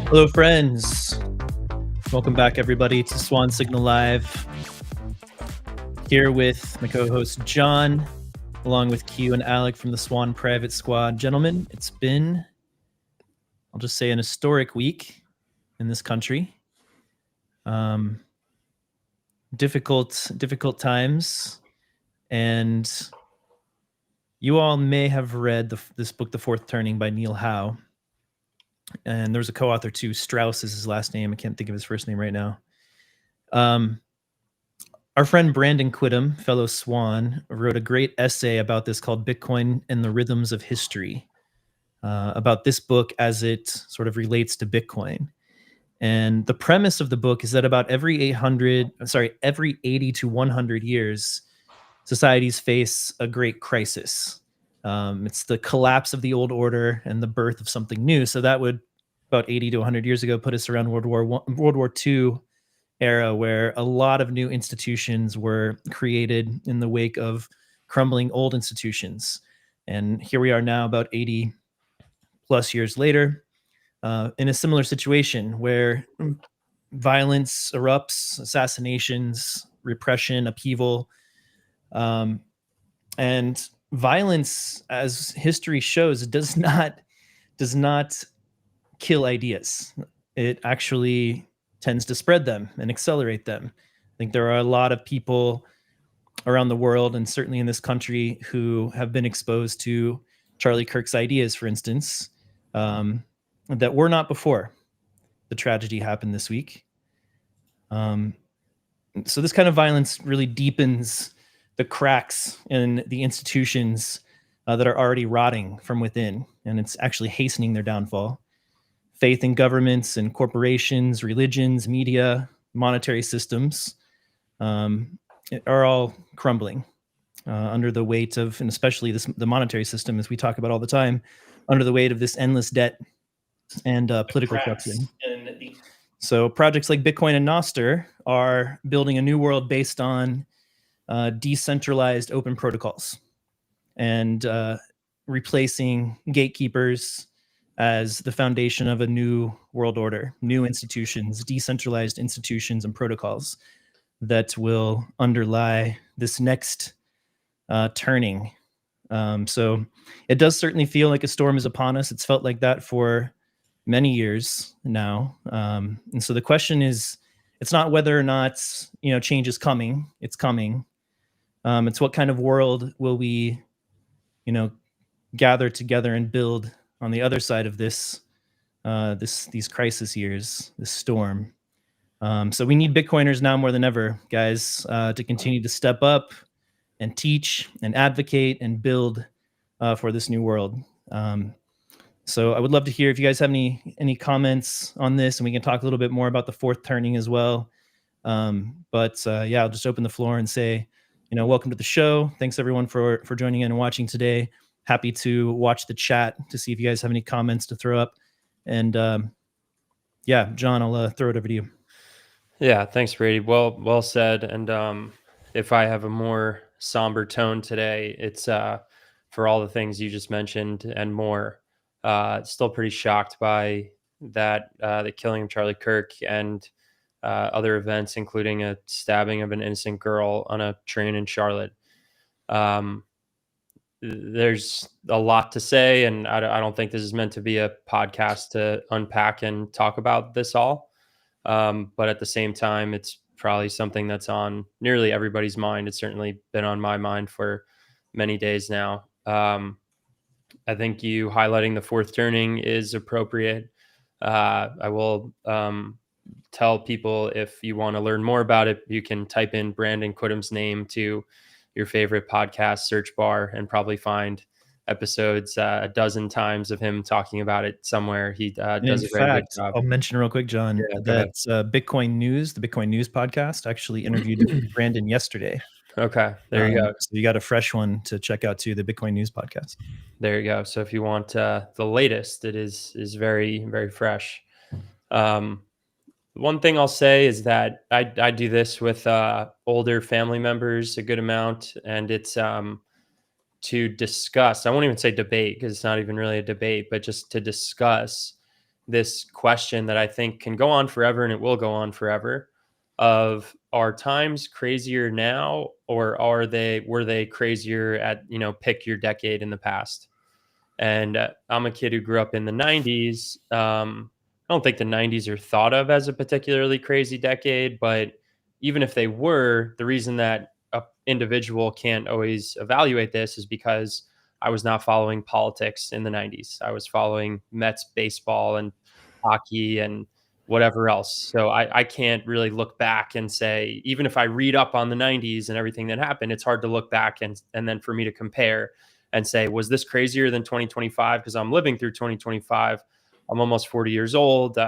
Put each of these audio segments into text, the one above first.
Hello, friends. Welcome back, everybody, to Swan Signal Live. Here with my co-host John, along with Q and Alec from the Swan Private squad. Gentlemen, it's been, I'll just say, an historic week in this country. Difficult times, and you all may have read this book, The Fourth Turning, by Neil Howe. And there was a co-author too. Strauss is his last name. I can't think of his first name right now. Our friend Brandon Quittem, fellow Swan, wrote a great essay about this called Bitcoin and the Rhythms of History, about this book as it sort of relates to Bitcoin. And the premise of the book is that about every 80 to 100 years, societies face a great crisis. It's the collapse of the old order and the birth of something new. So that would, about 80 to 100 years ago, put us around World War II era, where a lot of new institutions were created in the wake of crumbling old institutions. And here we are now, about 80 plus years later, in a similar situation where violence erupts, assassinations, repression, upheaval, and violence, as history shows, does not kill ideas. It actually tends to spread them and accelerate them. I think there are a lot of people around the world, and certainly in this country, who have been exposed to Charlie Kirk's ideas, for instance, that were not before the tragedy happened this week. So this kind of violence really deepens the cracks in the institutions that are already rotting from within, and it's actually hastening their downfall. Faith in governments and corporations, religions, media, monetary systems are all crumbling under the weight of, and especially the monetary system, as we talk about all the time, under the weight of this endless debt and political corruption. So projects like Bitcoin and Nostr are building a new world based on decentralized open protocols and replacing gatekeepers as the foundation of a new world order, new institutions, decentralized institutions and protocols that will underlie this next turning. So it does certainly feel like a storm is upon us. It's felt like that for many years now. And so the question is, it's not whether or not, change is coming. It's coming. It's what kind of world will we, gather together and build on the other side of this, these crisis years, this storm. So we need Bitcoiners now more than ever, guys, to continue to step up and teach and advocate and build for this new world. So I would love to hear if you guys have any comments on this, and we can talk a little bit more about the fourth turning as well. But I'll just open the floor and say, welcome to the show. Thanks everyone for joining in and watching today. Happy to watch the chat to see if you guys have any comments to throw up. And John, I'll throw it over to you. Yeah, thanks, Brady. Well said. And if I have a more somber tone today, it's for all the things you just mentioned and more. Still pretty shocked by that, the killing of Charlie Kirk and other events, including a stabbing of an innocent girl on a train in Charlotte. There's a lot to say, and I don't think this is meant to be a podcast to unpack and talk about this all. But at the same time, it's probably something that's on nearly everybody's mind. It's certainly been on my mind for many days now. I think you highlighting the fourth turning is appropriate. I will tell people, if you want to learn more about it, you can type in Brandon Quittem's name to your favorite podcast search bar and probably find episodes a dozen times of him talking about it somewhere. He does a very good job. I'll mention real quick, John, that Bitcoin News, the Bitcoin News podcast, actually interviewed Brandon yesterday. Okay, there you go. So you got a fresh one to check out too, the Bitcoin News podcast. There you go. So if you want the latest, it is very, very fresh. One thing I'll say is that I do this with older family members a good amount, and it's to discuss. I won't even say debate, because it's not even really a debate, but just to discuss this question that I think can go on forever, and it will go on forever, of are times crazier now, or were they crazier at, pick your decade in the past? And I'm a kid who grew up in the 90s. I don't think the 90s are thought of as a particularly crazy decade, but even if they were, the reason that a individual can't always evaluate this is because I was not following politics in the 90s. I was following Mets baseball and hockey and whatever else. So I can't really look back and say, even if I read up on the 90s and everything that happened, it's hard to look back and then for me to compare and say, was this crazier than 2025? Because I'm living through 2025. I'm almost 40 years old.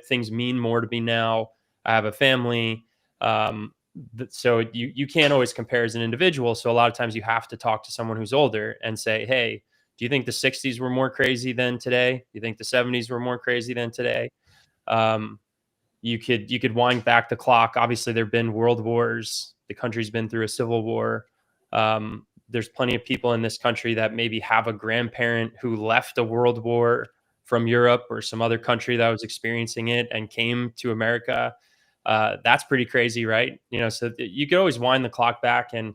Things mean more to me now. I have a family. So you can't always compare as an individual. So a lot of times you have to talk to someone who's older and say, hey, do you think the 60s were more crazy than today? Do you think the 70s were more crazy than today? Um, you could wind back the clock. Obviously, there have been world wars. The country's been through a civil war. There's plenty of people in this country that maybe have a grandparent who left a world war from Europe or some other country that was experiencing it and came to America. That's pretty crazy, right? So you could always wind the clock back and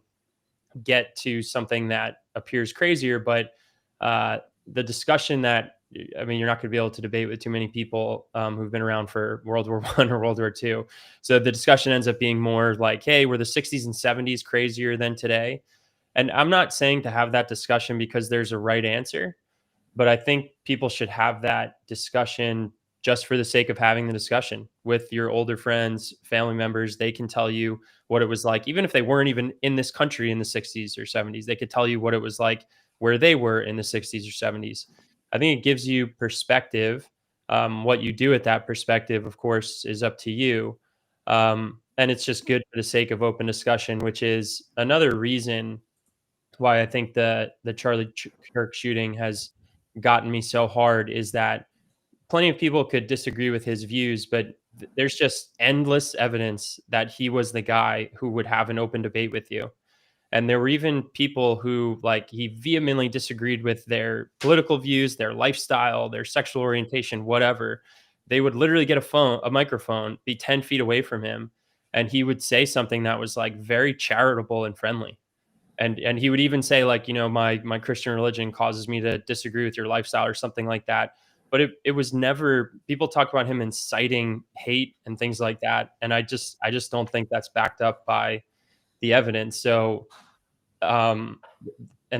get to something that appears crazier, but the discussion that, I mean, you're not going to be able to debate with too many people who've been around for World War One or World War Two. So the discussion ends up being more like, hey, were the 60s and 70s crazier than today? And I'm not saying to have that discussion because there's a right answer, but I think people should have that discussion just for the sake of having the discussion with your older friends, family members. They can tell you what it was like, even if they weren't even in this country in the 60s or 70s. They could tell you what it was like where they were in the 60s or 70s. I think it gives you perspective. What you do at that perspective, of course, is up to you. And it's just good for the sake of open discussion, which is another reason why I think the Charlie Kirk shooting has gotten me so hard, is that plenty of people could disagree with his views, but there's just endless evidence that he was the guy who would have an open debate with you. And there were even people who, like, he vehemently disagreed with their political views, their lifestyle, their sexual orientation, whatever. They would literally get a microphone, be 10 feet away from him, and he would say something that was like very charitable and friendly. And he would even say, like, my Christian religion causes me to disagree with your lifestyle or something like that. But it was never, people talk about him inciting hate and things like that, and I just don't think that's backed up by the evidence. So and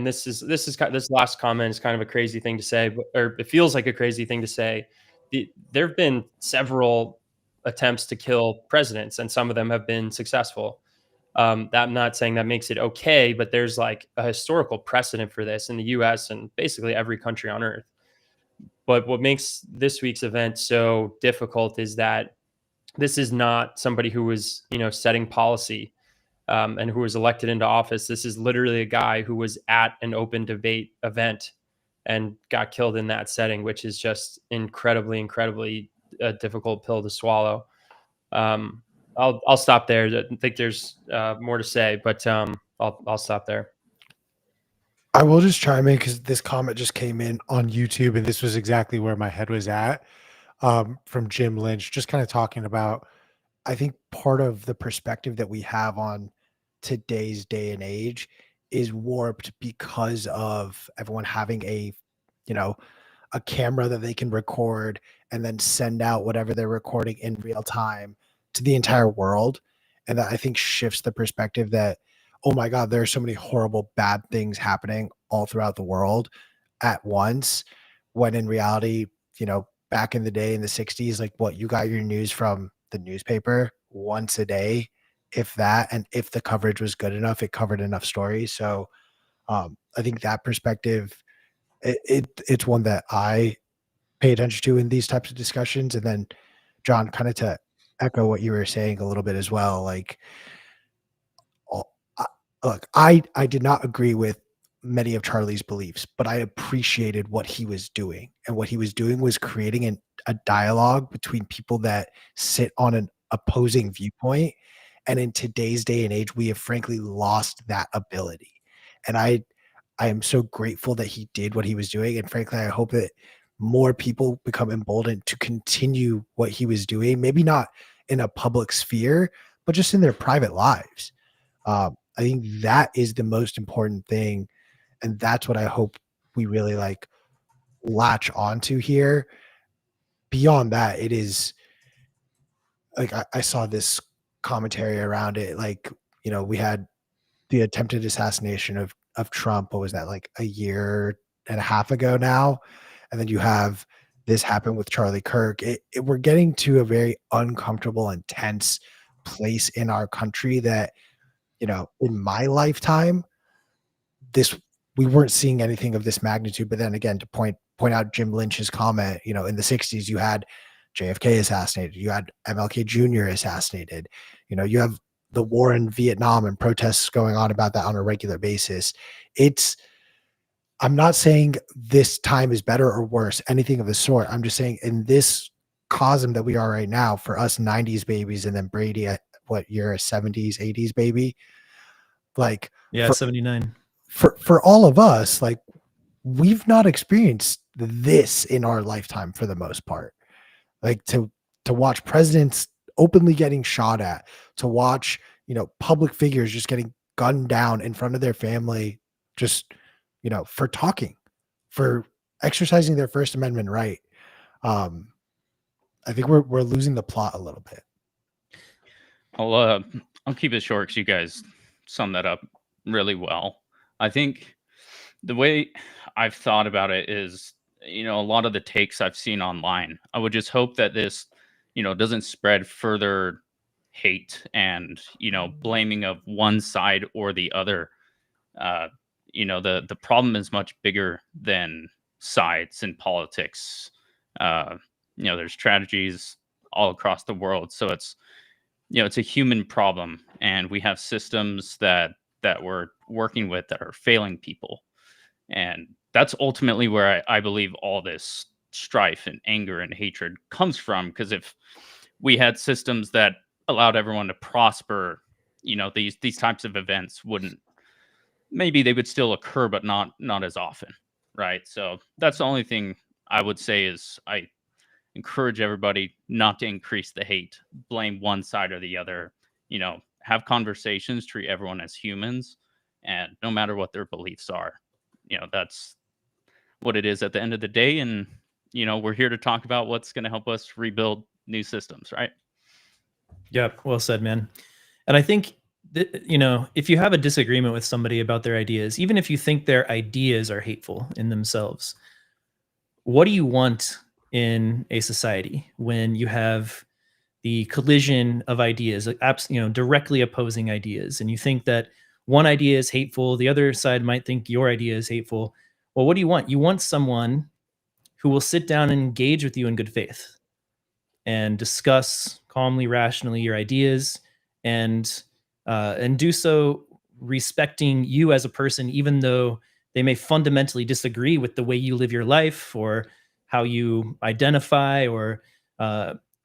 this last comment is kind of a crazy thing to say, or it feels like a crazy thing to say. There have been several attempts to kill presidents, and some of them have been successful. That, I'm not saying that makes it okay, but there's like a historical precedent for this in the US and basically every country on earth. But what makes this week's event so difficult is that this is not somebody who was, setting policy and who was elected into office. This is literally a guy who was at an open debate event and got killed in that setting, which is just incredibly, incredibly difficult pill to swallow. Um, I'll stop there. I think there's more to say, but I'll stop there. I will just chime in because this comment just came in on YouTube, and this was exactly where my head was at, from Jim Lynch, just kind of talking about, I think part of the perspective that we have on today's day and age is warped because of everyone having you know, a camera that they can record and then send out whatever they're recording in real time to the entire world. And that, I think, shifts the perspective that, oh my God, there are so many horrible, bad things happening all throughout the world at once. When in reality, back in the day in the 60s, like, what, you got your news from the newspaper once a day, if that, and if the coverage was good enough, it covered enough stories. So I think that perspective, it's one that I pay attention to in these types of discussions. And then, John, kind of to echo what you were saying a little bit as well, like, look, I did not agree with many of Charlie's beliefs, but I appreciated what he was doing. And what he was doing was creating a dialogue between people that sit on an opposing viewpoint. And in today's day and age, we have frankly lost that ability. And I am so grateful that he did what he was doing. And frankly, I hope that more people become emboldened to continue what he was doing, maybe not in a public sphere, but just in their private lives. I think that is the most important thing. And that's what I hope we really like latch onto here. Beyond that, it is like I saw this commentary around it. Like, we had the attempted assassination of Trump. What was that, like a year and a half ago now? And then you have this happen with Charlie Kirk. We're getting to a very uncomfortable and tense place in our country that, in my lifetime, we weren't seeing anything of this magnitude. But then again, to point out Jim Lynch's comment, in the 60s, you had JFK assassinated, you had MLK Jr. assassinated, you have the war in Vietnam and protests going on about that on a regular basis. I'm not saying this time is better or worse, anything of the sort. I'm just saying in this cosm that we are right now, for us 90s babies, and then Brady at what year, a 70s, 80s baby, like, yeah, 79. For all of us, like, we've not experienced this in our lifetime for the most part. Like, to watch presidents openly getting shot at, to watch, public figures just getting gunned down in front of their family, just, for talking, for exercising their First Amendment right. I think we're losing the plot a little bit. I'll keep it short because you guys summed that up really well. I think the way I've thought about it is, a lot of the takes I've seen online, I would just hope that this, doesn't spread further hate and, blaming of one side or the other. The problem is much bigger than sides in politics. There's tragedies all across the world. So it's a human problem, and we have systems that we're working with that are failing people. And that's ultimately where I believe all this strife and anger and hatred comes from. Because if we had systems that allowed everyone to prosper, these types of events maybe they would still occur, but not as often. Right. So that's the only thing I would say is I encourage everybody not to increase the hate, blame one side or the other, have conversations, treat everyone as humans, and no matter what their beliefs are, that's what it is at the end of the day. And, we're here to talk about what's going to help us rebuild new systems, right? Yeah, well said, man. And I think that, if you have a disagreement with somebody about their ideas, even if you think their ideas are hateful in themselves, what do you want in a society when you have the collision of ideas, directly opposing ideas, and you think that one idea is hateful, the other side might think your idea is hateful? Well, what do you want? You want someone who will sit down and engage with you in good faith and discuss calmly, rationally your ideas, and do so respecting you as a person, even though they may fundamentally disagree with the way you live your life or how you identify, or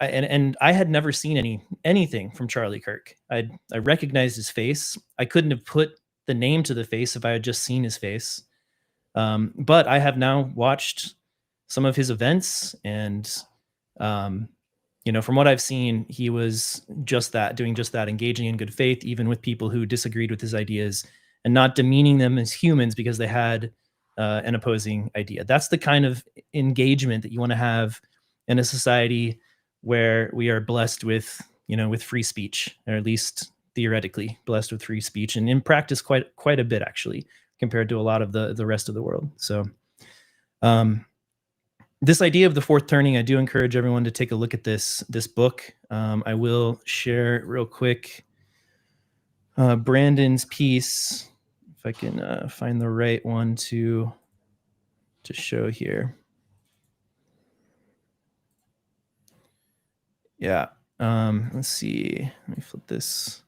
and I had never seen anything from Charlie Kirk. I recognized his face. I couldn't have put the name to the face if I had just seen his face. But I have now watched some of his events, and from what I've seen, he was doing just that, engaging in good faith, even with people who disagreed with his ideas, and not demeaning them as humans because they had an opposing idea. That's the kind of engagement that you want to have in a society where we are blessed with free speech, or at least theoretically blessed with free speech, and in practice quite a bit, actually, compared to a lot of the rest of the world. So this idea of the fourth turning, I do encourage everyone to take a look at this book. I will share real quick Brandon's piece, if I can find the right one to show here. Yeah. Let's see. Let me flip this.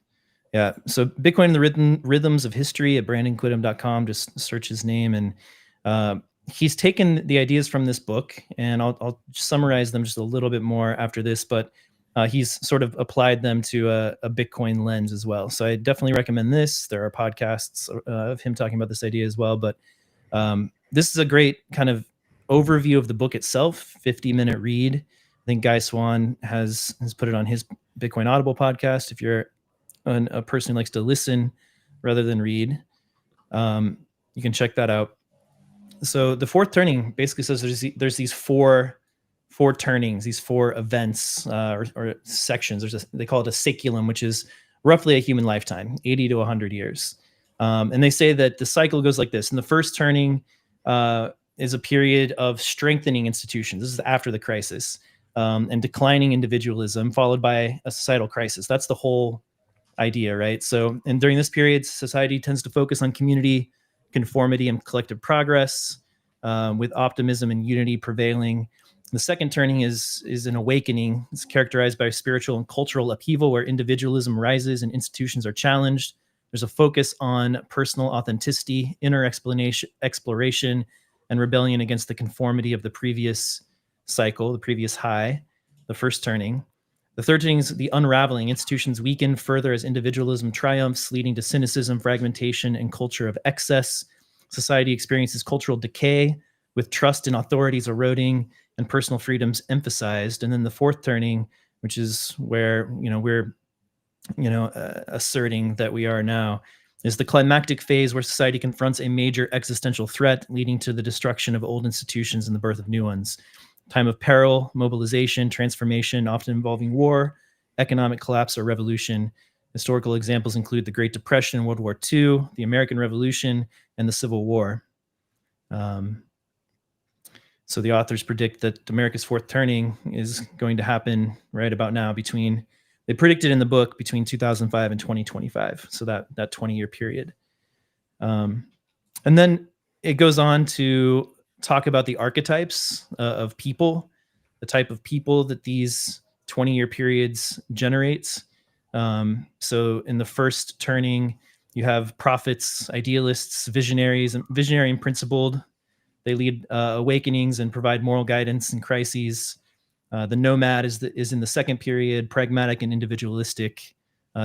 Yeah. So Bitcoin and the Rhythms of History at brandonquidham.com. Just search his name, and he's taken the ideas from this book, and I'll summarize them just a little bit more after this, but he's sort of applied them to a Bitcoin lens as well. So I definitely recommend this. There are podcasts of him talking about this idea as well, but this is a great kind of overview of the book itself, 50-minute read. I think Guy Swan has put it on his Bitcoin Audible podcast. If you're a person who likes to listen rather than read, you can check that out. So the fourth turning basically says there's these four turnings, these four events or sections. They call it a saeculum, which is roughly a human lifetime, 80 to 100 years. And they say that the cycle goes like this. And the first turning is a period of strengthening institutions. This is after the crisis, and declining individualism, followed by a societal crisis. That's the whole idea, right? So, and during this period, society tends to focus on community, conformity, and collective progress, with optimism and unity prevailing. The second turning is an awakening. It's characterized by spiritual and cultural upheaval, where individualism rises and institutions are challenged. There's a focus on personal authenticity, inner exploration, and rebellion against the conformity of the previous cycle, the previous high, the first turning. The third turning is the unraveling. Institutions weaken further as individualism triumphs, leading to cynicism, fragmentation, and culture of excess. Society experiences cultural decay, with trust in authorities eroding and personal freedoms emphasized. And then the fourth turning, which is where we're asserting that we are now, is the climactic phase where society confronts a major existential threat, leading to the destruction of old institutions and the birth of new ones. Time of peril, mobilization, transformation, often involving war, economic collapse, or revolution. Historical examples include the Great Depression and World War II, the American Revolution, and the Civil War. So the authors predict that America's fourth turning is going to happen right about now. They predicted in the book between 2005 and 2025. So that 20-year period. And then it goes on to talk about the archetypes of people, the type of people that these 20-year periods generates. So in the first turning, you have prophets, idealists, visionary and principled. They lead awakenings and provide moral guidance in crises. The nomad is in the second period, pragmatic and individualistic.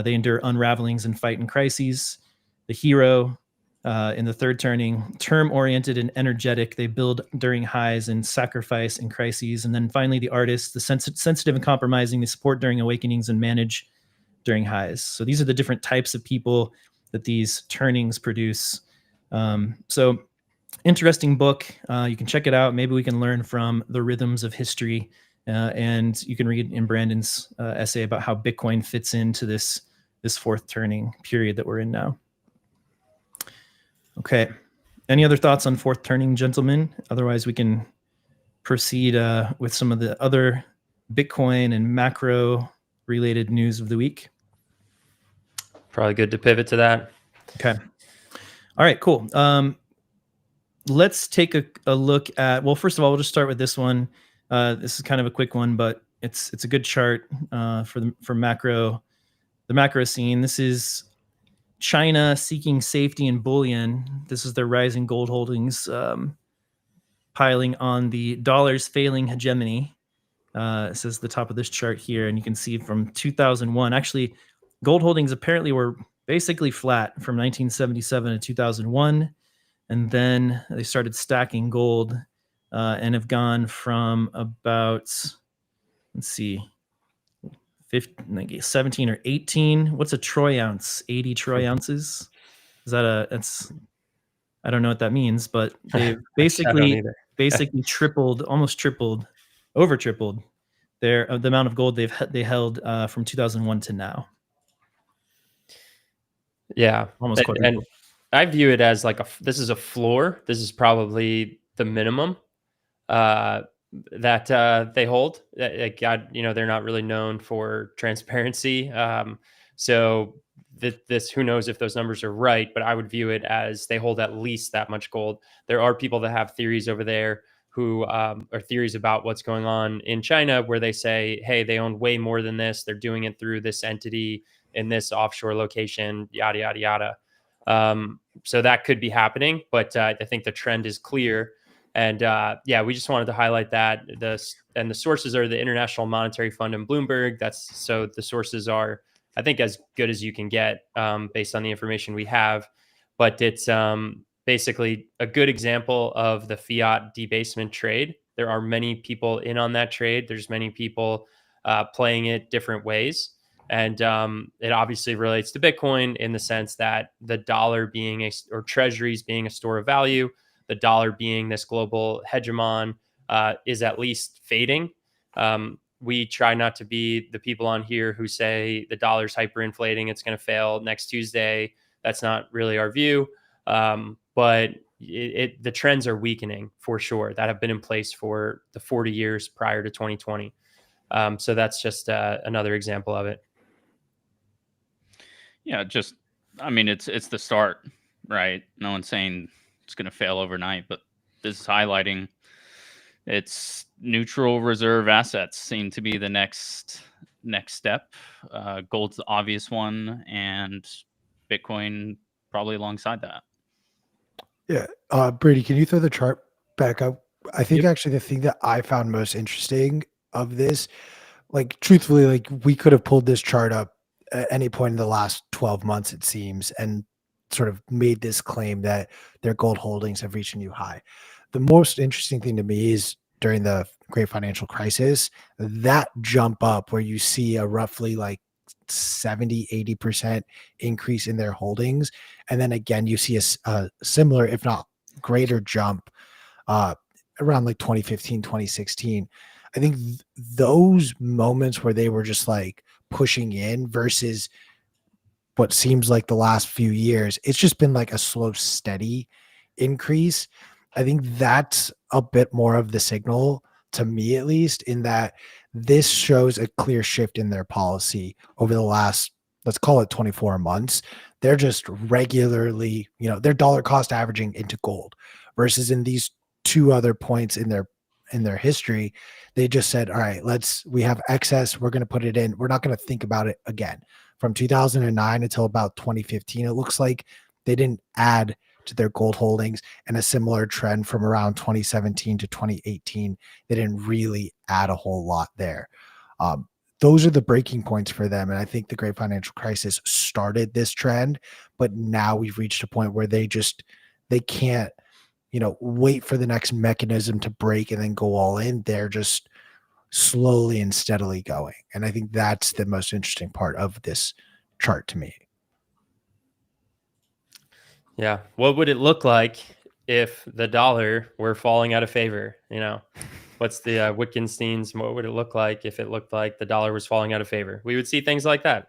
They endure unravelings and fight in crises. The hero in the third turning, term-oriented and energetic. They build during highs and sacrifice in crises. And then finally, the artist, the sensitive and compromising. They support during awakenings and manage during highs. So these are the different types of people that these turnings produce. So interesting book. You can check it out. Maybe we can learn from the rhythms of history. And you can read in Brandon's essay about how Bitcoin fits into this fourth turning period that we're in now. Okay. Any other thoughts on fourth turning, gentlemen? Otherwise, we can proceed with some of the other Bitcoin and macro related news of the week. Probably good to pivot to that. Okay. All right, cool. Let's take a look at, well, first of all, we'll just start with this one. This is kind of a quick one, but it's a good chart for the macro scene. This is China seeking safety in bullion. This is their rising gold holdings, piling on the dollar's failing hegemony. It says the top of this chart here, and you can see from 2001. Actually, gold holdings apparently were basically flat from 1977 to 2001, and then they started stacking gold and have gone from about, let's see, 17 or 18. What's a troy ounce? 80 troy ounces. Is that I don't know what that means, but they've basically almost tripled, over tripled the amount of gold they held from 2001 to now. Yeah, almost quadrupled. And I view it as like this is a floor. This is probably the minimum that they hold. Like, they're not really known for transparency. So this, who knows if those numbers are right, but I would view it as they hold at least that much gold. There are people that have theories over there who are theories about what's going on in China, where they say, hey, they own way more than this. They're doing it through this entity in this offshore location, yada, yada, yada. So that could be happening, but I think the trend is clear. And we just wanted to highlight that. The sources are the International Monetary Fund and Bloomberg. So the sources are, I think, as good as you can get based on the information we have. But it's basically a good example of the fiat debasement trade. There are many people in on that trade. There's many people playing it different ways. And it obviously relates to Bitcoin in the sense that the dollar being or treasuries being a store of value, the dollar being this global hegemon is at least fading. We try not to be the people on here who say the dollar's hyperinflating, it's going to fail next Tuesday. That's not really our view. But the trends are weakening for sure that have been in place for the 40 years prior to 2020. So that's just another example of it. Yeah, I mean, it's the start, right? No one's saying it's going to fail overnight, but this is highlighting its neutral reserve assets seem to be the next step. Gold's the obvious one, and Bitcoin probably alongside that. Yeah. Brady, can you throw the chart back up? I think Yep. actually the thing that I found most interesting of this, like truthfully, like we could have pulled this chart up at any point in the last 12 months, it seems, and sort of made this claim that their gold holdings have reached a new high. The most interesting thing to me is during the great financial crisis, that jump up where you see a roughly like 70-80% increase in their holdings. And then again, you see a similar, if not greater jump uh, around like 2015, 2016. I think those moments where they were just like pushing in versus what seems like the last few years, it's just been like a slow, steady increase. I think that's a bit more of the signal to me, at least, in that this shows a clear shift in their policy over the last, let's call it 24 months. They're just regularly, they're dollar cost averaging into gold versus in these two other points in their history, they just said, all right, we have excess. We're going to put it in. We're not going to think about it again. From 2009 until about 2015, it looks like they didn't add to their gold holdings, and a similar trend from around 2017 to 2018. They didn't really add a whole lot there. Those are the breaking points for them. And I think the great financial crisis started this trend, but now we've reached a point where they can't, wait for the next mechanism to break and then go all in. They're just slowly and steadily going. And I think that's the most interesting part of this chart to me. Yeah. What would it look like if the dollar were falling out of favor? What's the Wittgenstein's? What would it look like if it looked like the dollar was falling out of favor? We would see things like that.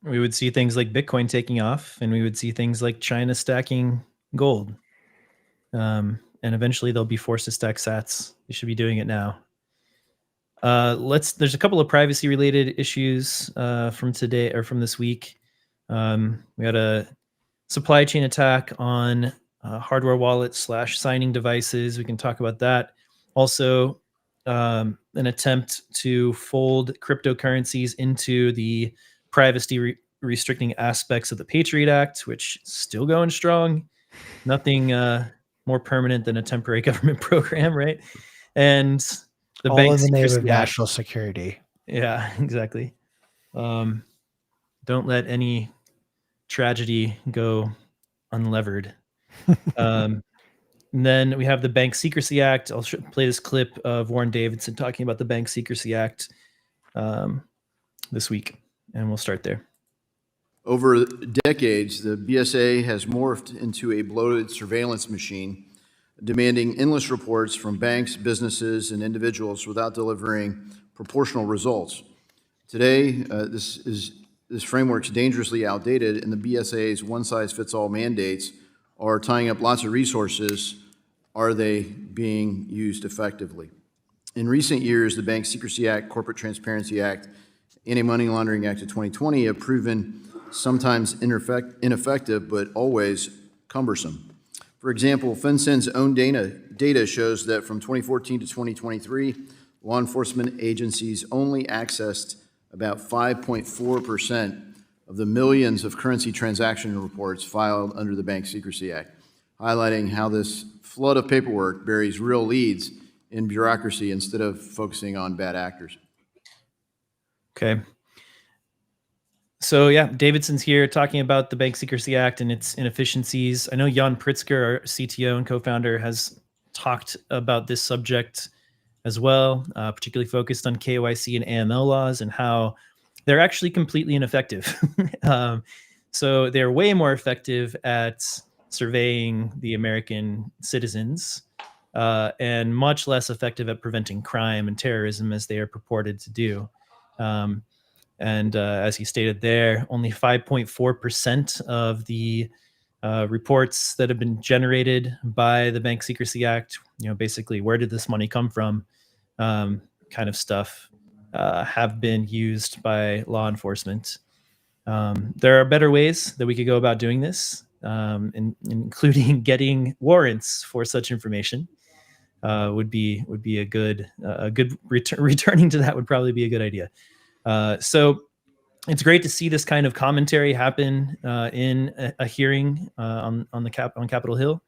We would see things like Bitcoin taking off, and we would see things like China stacking gold. And eventually they'll be forced to stack sats. They should be doing it now. There's a couple of privacy related issues from today or from this week. We had a supply chain attack on hardware wallets / signing devices. We can talk about that. Also, an attempt to fold cryptocurrencies into the privacy restricting aspects of the Patriot Act, which is still going strong. Nothing more permanent than a temporary government program, right? And the all Bank in the name of Secrecy Act. national security. Yeah, exactly. Don't let any tragedy go unlevered. And then we have the Bank Secrecy Act. I'll play this clip of Warren Davidson talking about the Bank Secrecy Act this week, and we'll start there. Over decades, the BSA has morphed into a bloated surveillance machine, demanding endless reports from banks, businesses, and individuals without delivering proportional results. Today, this framework is dangerously outdated, and the BSA's one-size-fits-all mandates are tying up lots of resources. Are they being used effectively? In recent years, the Bank Secrecy Act, Corporate Transparency Act, Anti-Money Laundering Act of 2020 have proven sometimes ineffective, but always cumbersome. For example, FinCEN's own data shows that from 2014 to 2023, law enforcement agencies only accessed about 5.4% of the millions of currency transaction reports filed under the Bank Secrecy Act, highlighting how this flood of paperwork buries real leads in bureaucracy instead of focusing on bad actors. Okay. So yeah, Davidson's here talking about the Bank Secrecy Act and its inefficiencies. I know Jan Pritzker, our CTO and co-founder, has talked about this subject as well, particularly focused on KYC and AML laws and how they're actually completely ineffective. So they're way more effective at surveying the American citizens and much less effective at preventing crime and terrorism as they are purported to do. And as he stated there, only 5.4% of the reports that have been generated by the Bank Secrecy Act, basically where did this money come from, kind of stuff, have been used by law enforcement. There are better ways that we could go about doing this, including getting warrants for such information. Would be a good returning to that would probably be a good idea. So it's great to see this kind of commentary happen in a hearing on Capitol Hill.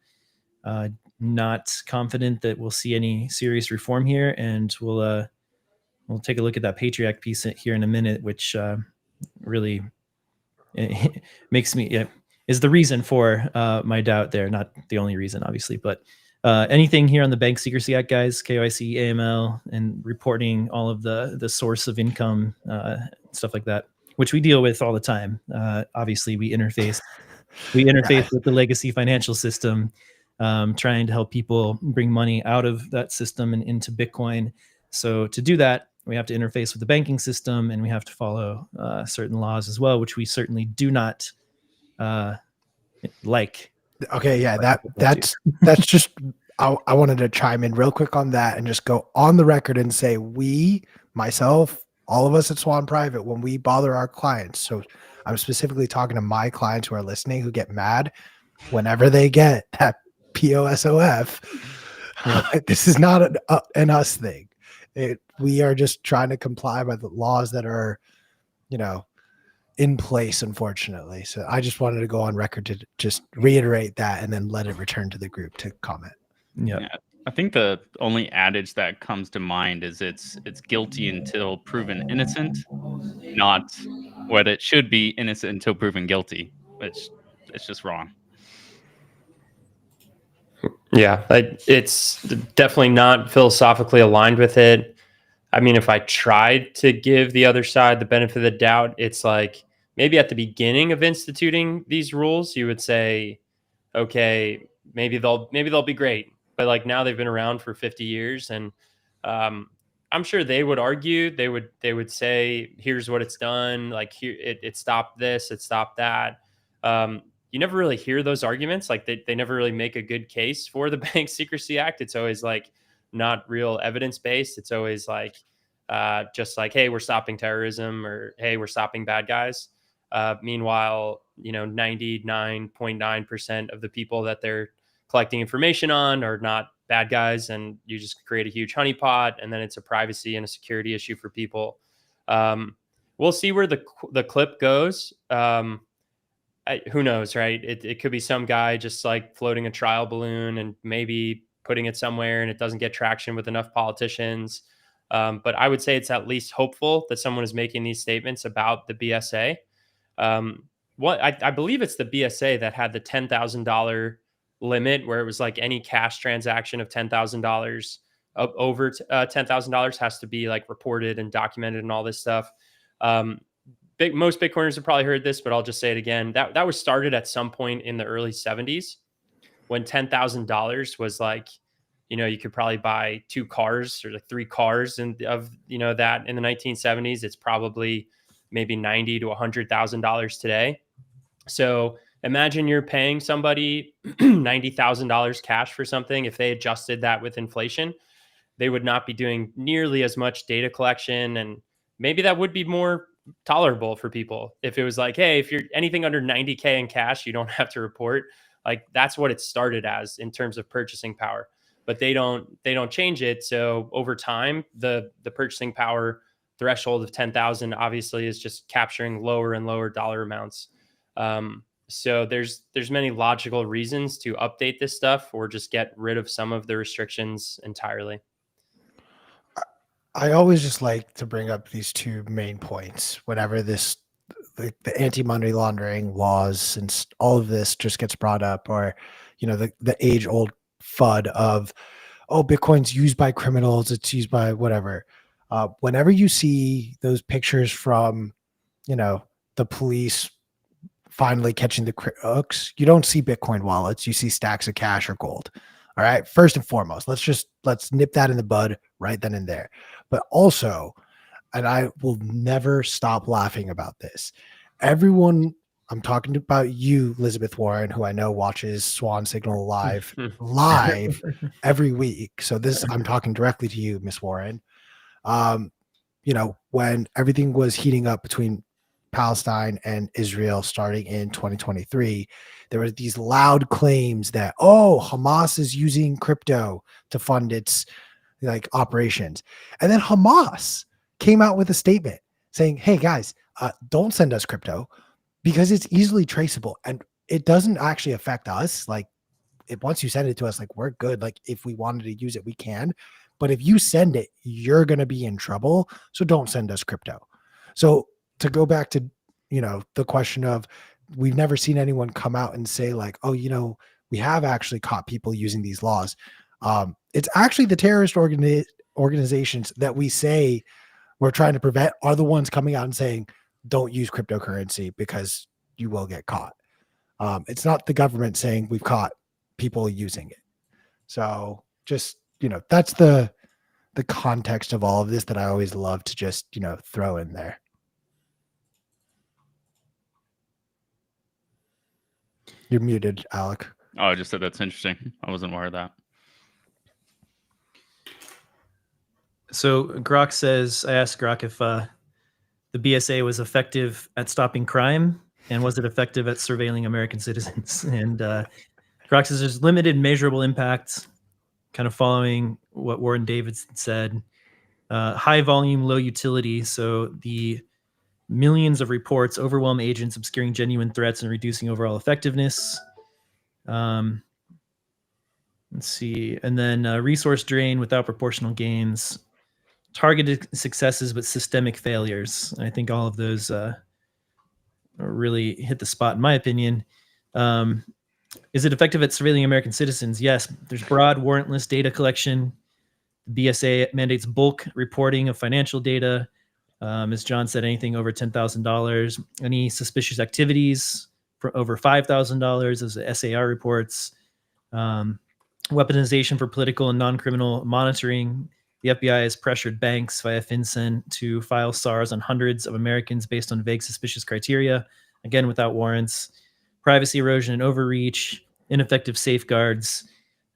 Not confident that we'll see any serious reform here, and we'll take a look at that Patriot Act piece here in a minute, which really makes me is the reason for my doubt there. Not the only reason, obviously, but anything here on the Bank Secrecy Act, guys, KYC, AML, and reporting all of the source of income, stuff like that, which we deal with all the time. Obviously, we interface Right. with the legacy financial system, trying to help people bring money out of that system and into Bitcoin. So to do that, we have to interface with the banking system, and we have to follow certain laws as well, which we certainly do not like. Okay, yeah, that's just I wanted to chime in real quick on that and just go on the record and say myself, all of us at Swan Private, when we bother our clients. So I'm specifically talking to my clients who are listening, who get mad whenever they get that POSOF. This is not an us thing. We are just trying to comply by the laws that are, in place, unfortunately. So I just wanted to go on record to just reiterate that and then let it return to the group to comment. Yeah. I think the only adage that comes to mind is it's guilty until proven innocent, not what it should be, innocent until proven guilty, which it's just wrong. Yeah, it's definitely not philosophically aligned with it. I mean, if I tried to give the other side the benefit of the doubt, it's like maybe at the beginning of instituting these rules, you would say, okay, maybe they'll be great, but like now they've been around for 50 years, and I'm sure they would argue, they would say, here's what it's done, like here it stopped this, it stopped that. You never really hear those arguments. Like they never really make a good case for the Bank Secrecy Act. It's always like not real evidence based. It's always like just like, hey, we're stopping terrorism, or hey, we're stopping bad guys. Meanwhile, 99.9% of the people that they're collecting information on are not bad guys, and you just create a huge honeypot, and then it's a privacy and a security issue for people. We'll see where the clip goes. Who knows, right? It could be some guy just like floating a trial balloon and maybe putting it somewhere, and it doesn't get traction with enough politicians. But I would say it's at least hopeful that someone is making these statements about the BSA. I believe it's the BSA that had the $10,000 limit, where it was like any cash transaction of $10,000 over $10,000 has to be like reported and documented and all this stuff. Most Bitcoiners have probably heard this, but I'll just say it again. That was started at some point in the early 70s, when $10,000 was like, you could probably buy 2 cars or like 3 cars, and that in the 1970s, it's probably maybe $90,000 to $100,000 today. So imagine you're paying somebody $90,000 cash for something. If they adjusted that with inflation, they would not be doing nearly as much data collection, and maybe that would be more tolerable for people if it was like, hey, if you're anything under 90K in cash, you don't have to report. Like that's what it started as in terms of purchasing power, but they don't change it. So over time, the purchasing power threshold of 10,000 obviously is just capturing lower and lower dollar amounts. So there's many logical reasons to update this stuff or just get rid of some of the restrictions entirely. I always just like to bring up these two main points whenever this the anti-money laundering laws, since all of this just gets brought up, or the age-old FUD of, oh, Bitcoin's used by criminals, it's used by whatever. Whenever you see those pictures from the police finally catching the crooks, you don't see Bitcoin wallets, you see stacks of cash or gold. All right, first and foremost, let's nip that in the bud right then and there. But also, and I will never stop laughing about this, everyone, I'm talking about you, Elizabeth Warren, who I know watches Swan Signal live every week. So I'm talking directly to you, Miss Warren. When everything was heating up between Palestine and Israel starting in 2023, there were these loud claims that, oh, Hamas is using crypto to fund its operations. And then Hamas came out with a statement saying, hey guys, don't send us crypto because it's easily traceable and it doesn't actually affect us. Once you send it to us, we're good. If we wanted to use it, we can. But if you send it, you're going to be in trouble. So don't send us crypto. So to go back to, the question of, we've never seen anyone come out and say oh, we have actually caught people using these laws. It's actually the terrorist organizations that we say we're trying to prevent are the ones coming out and saying, don't use cryptocurrency because you will get caught. It's not the government saying we've caught people using it. So just, that's the context of all of this that I always love to just, throw in there. You're muted, Alec. Oh, I just said that's interesting. I wasn't aware of that. So Grok says, I asked Grok if the BSA was effective at stopping crime and was it effective at surveilling American citizens? And Grok says there's limited measurable impact, kind of following what Warren Davidson said. High volume, low utility. So the millions of reports overwhelm agents, obscuring genuine threats and reducing overall effectiveness. Let's see. And then resource drain without proportional gains. Targeted successes but systemic failures. And I think all of those really hit the spot in my opinion. Is it effective at surveilling American citizens? Yes. There's broad warrantless data collection. The BSA mandates bulk reporting of financial data. As John said, anything over $10,000, any suspicious activities for over $5,000 as the SAR reports. Weaponization for political and non-criminal monitoring. The FBI has pressured banks via FinCEN to file SARs on hundreds of Americans based on vague suspicious criteria, again, without warrants. Privacy erosion and overreach, ineffective safeguards.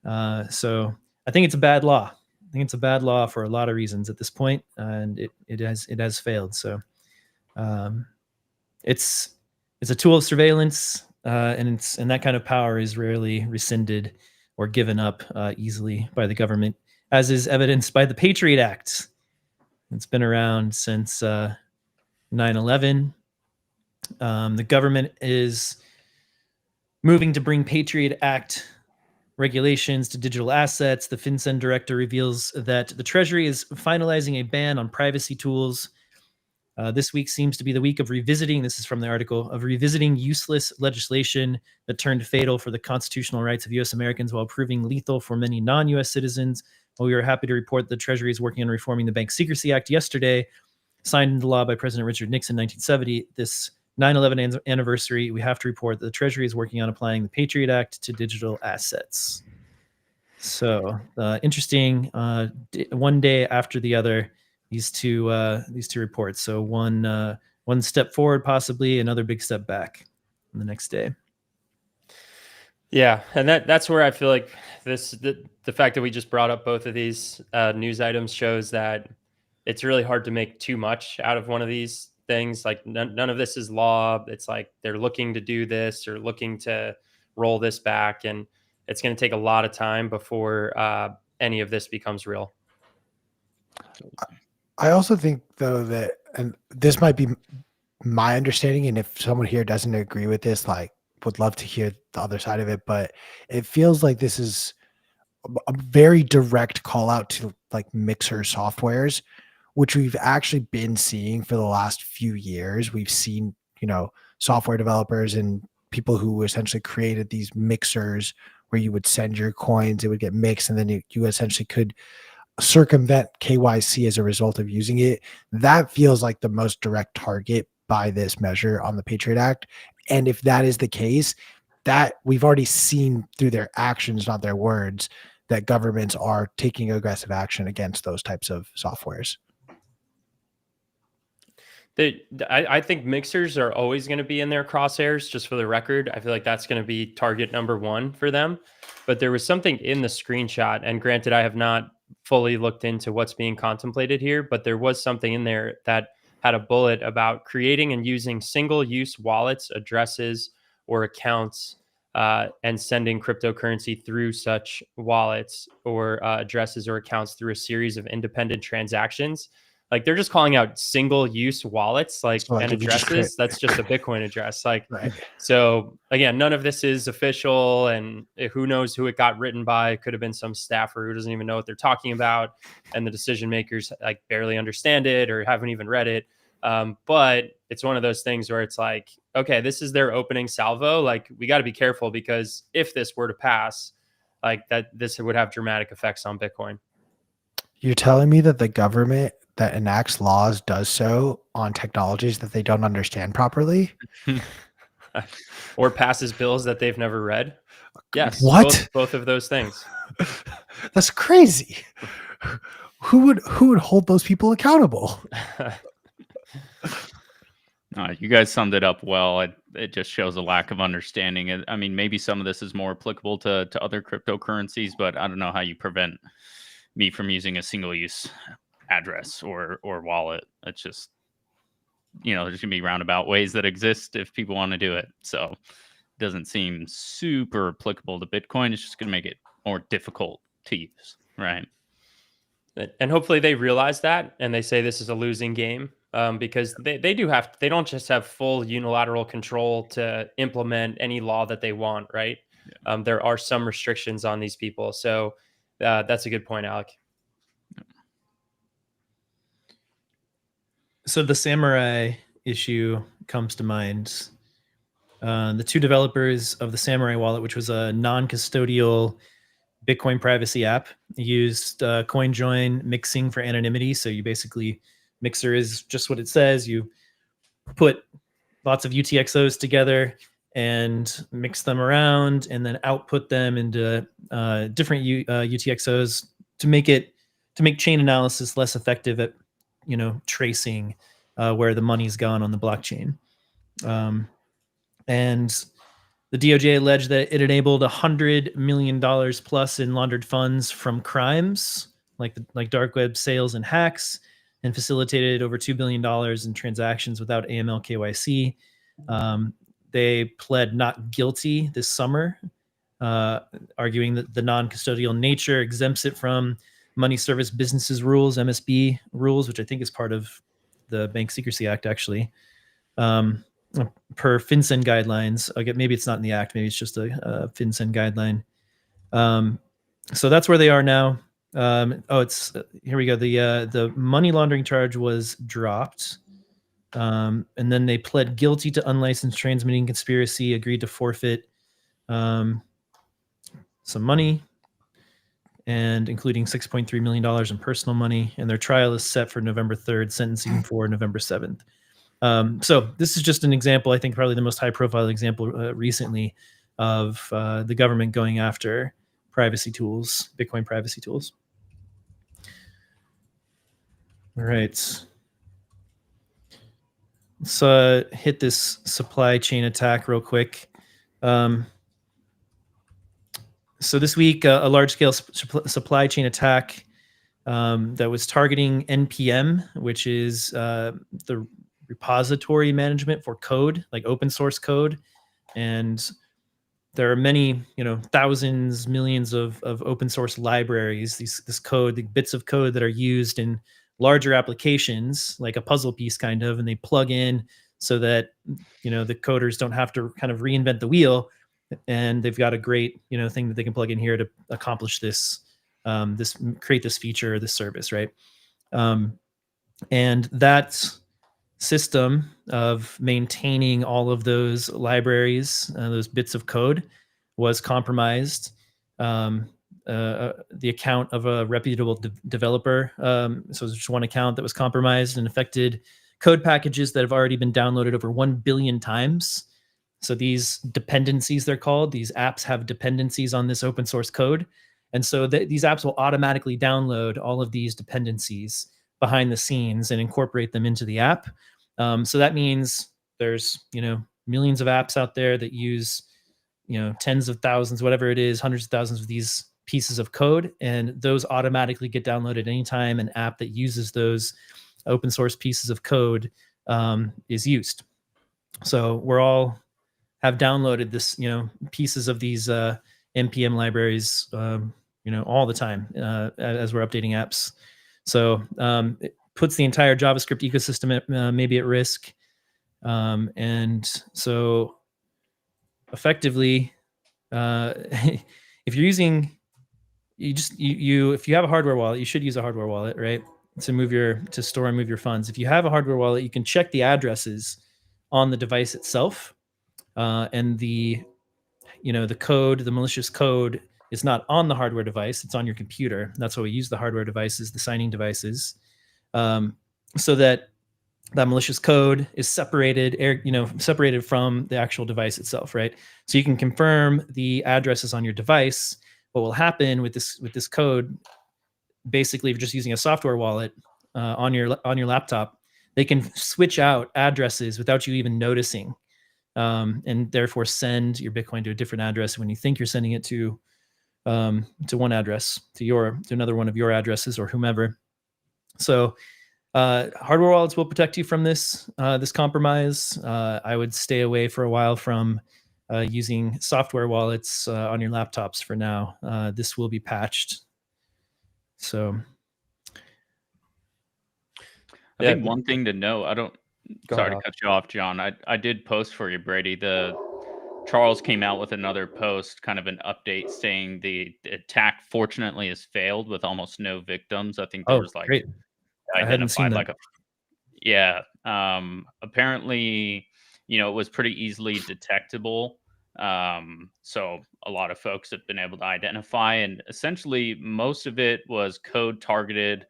So I think it's a bad law. I think it's a bad law for a lot of reasons at this point, and it has failed. So it's a tool of surveillance, and that kind of power is rarely rescinded or given up easily by the government, as is evidenced by the Patriot Act. It's been around since 9/11. The government is moving to bring Patriot Act regulations to digital assets. The FinCEN director reveals that the Treasury is finalizing a ban on privacy tools. This week seems to be the week of revisiting, this is from the article, of revisiting useless legislation that turned fatal for the constitutional rights of U.S. Americans while proving lethal for many non-U.S. citizens. Well, we are happy to report the Treasury is working on reforming the Bank Secrecy Act yesterday, signed into law by President Richard Nixon in 1970. This 9/11 anniversary, we have to report that the Treasury is working on applying the Patriot Act to digital assets. So interesting. One day after the other, these two reports. So one step forward, possibly another big step back on the next day. Yeah, and that's where I feel like the fact that we just brought up both of these news items shows that it's really hard to make too much out of one of these things. Like none of this is law. It's like they're looking to do this or looking to roll this back, and it's going to take a lot of time before any of this becomes real. I also think, though, that, and this might be my understanding, and if someone here doesn't agree with this, would love to hear the other side of it, but it feels like this is a very direct call out to mixer softwares, which we've actually been seeing for the last few years. We've seen, software developers and people who essentially created these mixers where you would send your coins, it would get mixed, and then you essentially could circumvent KYC as a result of using it. That feels like the most direct target by this measure on the Patriot Act. And if that is the case, that we've already seen through their actions, not their words, that governments are taking aggressive action against those types of softwares. I think mixers are always going to be in their crosshairs, just for the record. I feel like that's going to be target number one for them. But there was something in the screenshot, and granted, I have not fully looked into what's being contemplated here, but there was something in there that had a bullet about creating and using single-use wallets, addresses, or accounts, and sending cryptocurrency through such wallets or addresses or accounts through a series of independent transactions. Like, they're just calling out single-use wallets, like, So, and if you just addresses. That's just a Bitcoin address. Like, Right. so again, none of this is official, and who knows who it got written by. It could have been some staffer who doesn't even know what they're talking about, and the decision makers like barely understand it or haven't even read it. But it's one of those things where it's like, okay, this is their opening salvo. Like, we got to be careful, because if this were to pass, like, that, this would have dramatic effects on Bitcoin. You're telling me that the government that enacts laws does so on technologies that they don't understand properly? Or passes bills that they've never read? Yes. What? Both of those things. That's crazy. Who would hold those people accountable? You guys summed it up well. It just shows a lack of understanding. I mean, maybe some of this is more applicable to other cryptocurrencies, but I don't know how you prevent me from using a single-use address or wallet. It's just, there's gonna be roundabout ways that exist if people want to do it. So it doesn't seem super applicable to Bitcoin. It's just gonna make it more difficult to use, right? And hopefully they realize that, and they say this is a losing game, because they don't just have full unilateral control to implement any law that they want, right? Yeah. There are some restrictions on these people. So that's a good point, Alec. So the Samurai issue comes to mind. The two developers of the Samurai wallet, which was a non-custodial Bitcoin privacy app, used CoinJoin mixing for anonymity. So you basically, mixer is just what it says. You put lots of UTXOs together and mix them around, and then output them into different UTXOs to make chain analysis less effective at tracing where the money's gone on the blockchain. And the DOJ alleged that it enabled $100 million plus in laundered funds from crimes like dark web sales and hacks, and facilitated over $2 billion in transactions without AML KYC. They pled not guilty this summer, arguing that the non-custodial nature exempts it from money service businesses rules, MSB rules, which I think is part of the Bank Secrecy Act, actually. Per FinCEN guidelines. Okay, maybe it's not in the act. Maybe it's just a FinCEN guideline. So that's where they are now. It's here we go. The money laundering charge was dropped, and then they pled guilty to unlicensed transmitting conspiracy, agreed to forfeit some money, and including $6.3 million in personal money. And their trial is set for November 3rd, sentencing for November 7th. So this is just an example, I think probably the most high profile example recently of the government going after privacy tools, Bitcoin privacy tools. All right. Let's hit this supply chain attack real quick. So this week, a large-scale supply chain attack that was targeting NPM, which is the repository management for code, like open source code. And there are many, thousands, millions of open source libraries, this code, the bits of code that are used in larger applications, like a puzzle piece kind of, and they plug in so that, the coders don't have to kind of reinvent the wheel. And they've got a great, thing that they can plug in here to accomplish this, create this feature or this service, right? And that's system of maintaining all of those libraries, those bits of code, was compromised. The account of a reputable developer, so there's just one account that was compromised and affected code packages that have already been downloaded over 1 billion times. So these dependencies, they're called, these apps have dependencies on this open source code. And so these apps will automatically download all of these dependencies behind the scenes and incorporate them into the app. So that means there's, millions of apps out there that use, tens of thousands, whatever it is, hundreds of thousands of these pieces of code, and those automatically get downloaded anytime an app that uses those open source pieces of code is used. So we're all have downloaded this, pieces of these npm libraries, all the time as we're updating apps. So it puts the entire JavaScript ecosystem maybe at risk. And so effectively, if you're using, if you have a hardware wallet, you should use a hardware wallet, right? To store and move your funds. If you have a hardware wallet, you can check the addresses on the device itself. And the code, the malicious code, is not on the hardware device, it's on your computer. That's why we use the hardware devices, the signing devices, so that malicious code is separated from the actual device itself, right? So you can confirm the addresses on your device. What will happen with this code, basically, if you're just using a software wallet on your laptop, they can switch out addresses without you even noticing, and therefore send your Bitcoin to a different address when you think you're sending it to one address, to another one of your addresses or whomever. So hardware wallets will protect you from this compromise. I would stay away for a while from using software wallets on your laptops for now. This will be patched. So I think one thing to know, sorry to cut you off, John. I did post for you, Brady. Charles came out with another post, kind of an update saying the attack fortunately has failed with almost no victims. I think there was great. I hadn't seen that. Apparently, it was pretty easily detectable. So a lot of folks have been able to identify, and essentially most of it was code targeted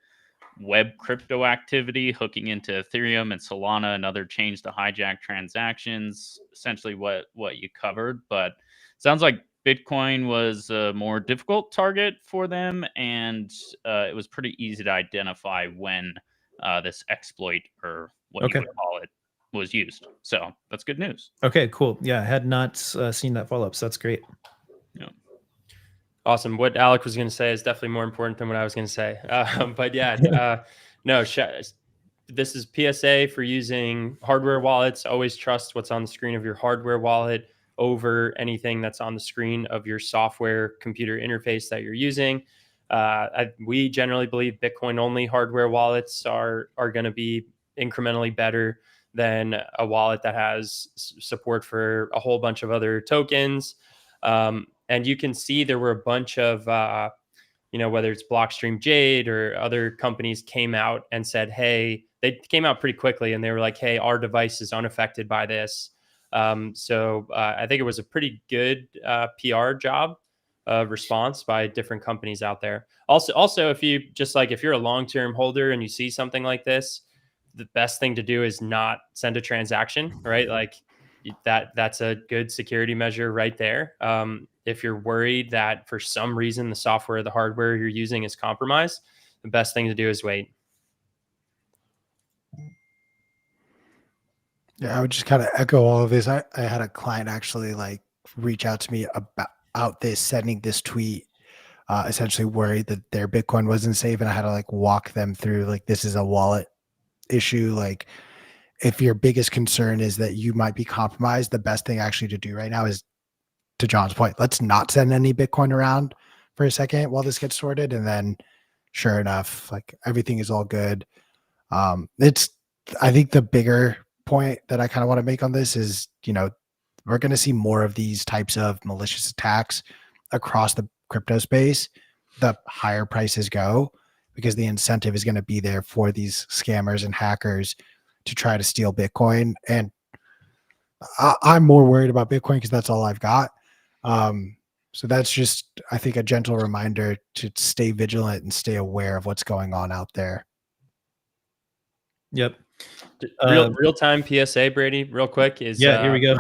web crypto activity, hooking into Ethereum and Solana and other chains to hijack transactions, essentially what you covered. But sounds like Bitcoin was a more difficult target for them, and it was pretty easy to identify when this exploit, or what you would call it, was used. So that's good news. Okay, cool. Yeah, I had not seen that follow-up, so that's great. Yeah. Awesome. What Alec was going to say is definitely more important than what I was going to say. But yeah, no, this is PSA for using hardware wallets. Always trust what's on the screen of your hardware wallet over anything that's on the screen of your software computer interface that you're using. We generally believe Bitcoin-only hardware wallets are going to be incrementally better than a wallet that has support for a whole bunch of other tokens. And you can see there were a bunch of, whether it's Blockstream Jade or other companies came out and said, hey, they came out pretty quickly and they were like, hey, our device is unaffected by this. So I think it was a pretty good PR job response by different companies out there. Also, if you're a long-term holder and you see something like this, the best thing to do is not send a transaction, right? Like that's a good security measure right there. If you're worried that for some reason the software or the hardware you're using is compromised, the best thing to do is wait. Yeah, I would just kind of echo all of this. I had a client actually reach out to me about this, sending this tweet, essentially worried that their Bitcoin wasn't safe, and I had to walk them through this is a wallet issue. If your biggest concern is that you might be compromised, the best thing actually to do right now is, to John's point, let's not send any Bitcoin around for a second while this gets sorted. And then sure enough, everything is all good. I think the bigger point that I kind of want to make on this is, we're going to see more of these types of malicious attacks across the crypto space. The higher prices go, because the incentive is going to be there for these scammers and hackers to try to steal Bitcoin. And I'm more worried about Bitcoin because that's all I've got. So that's just, I think, a gentle reminder to stay vigilant and stay aware of what's going on out there. Yep. Real time PSA, Brady, real quick is here we go.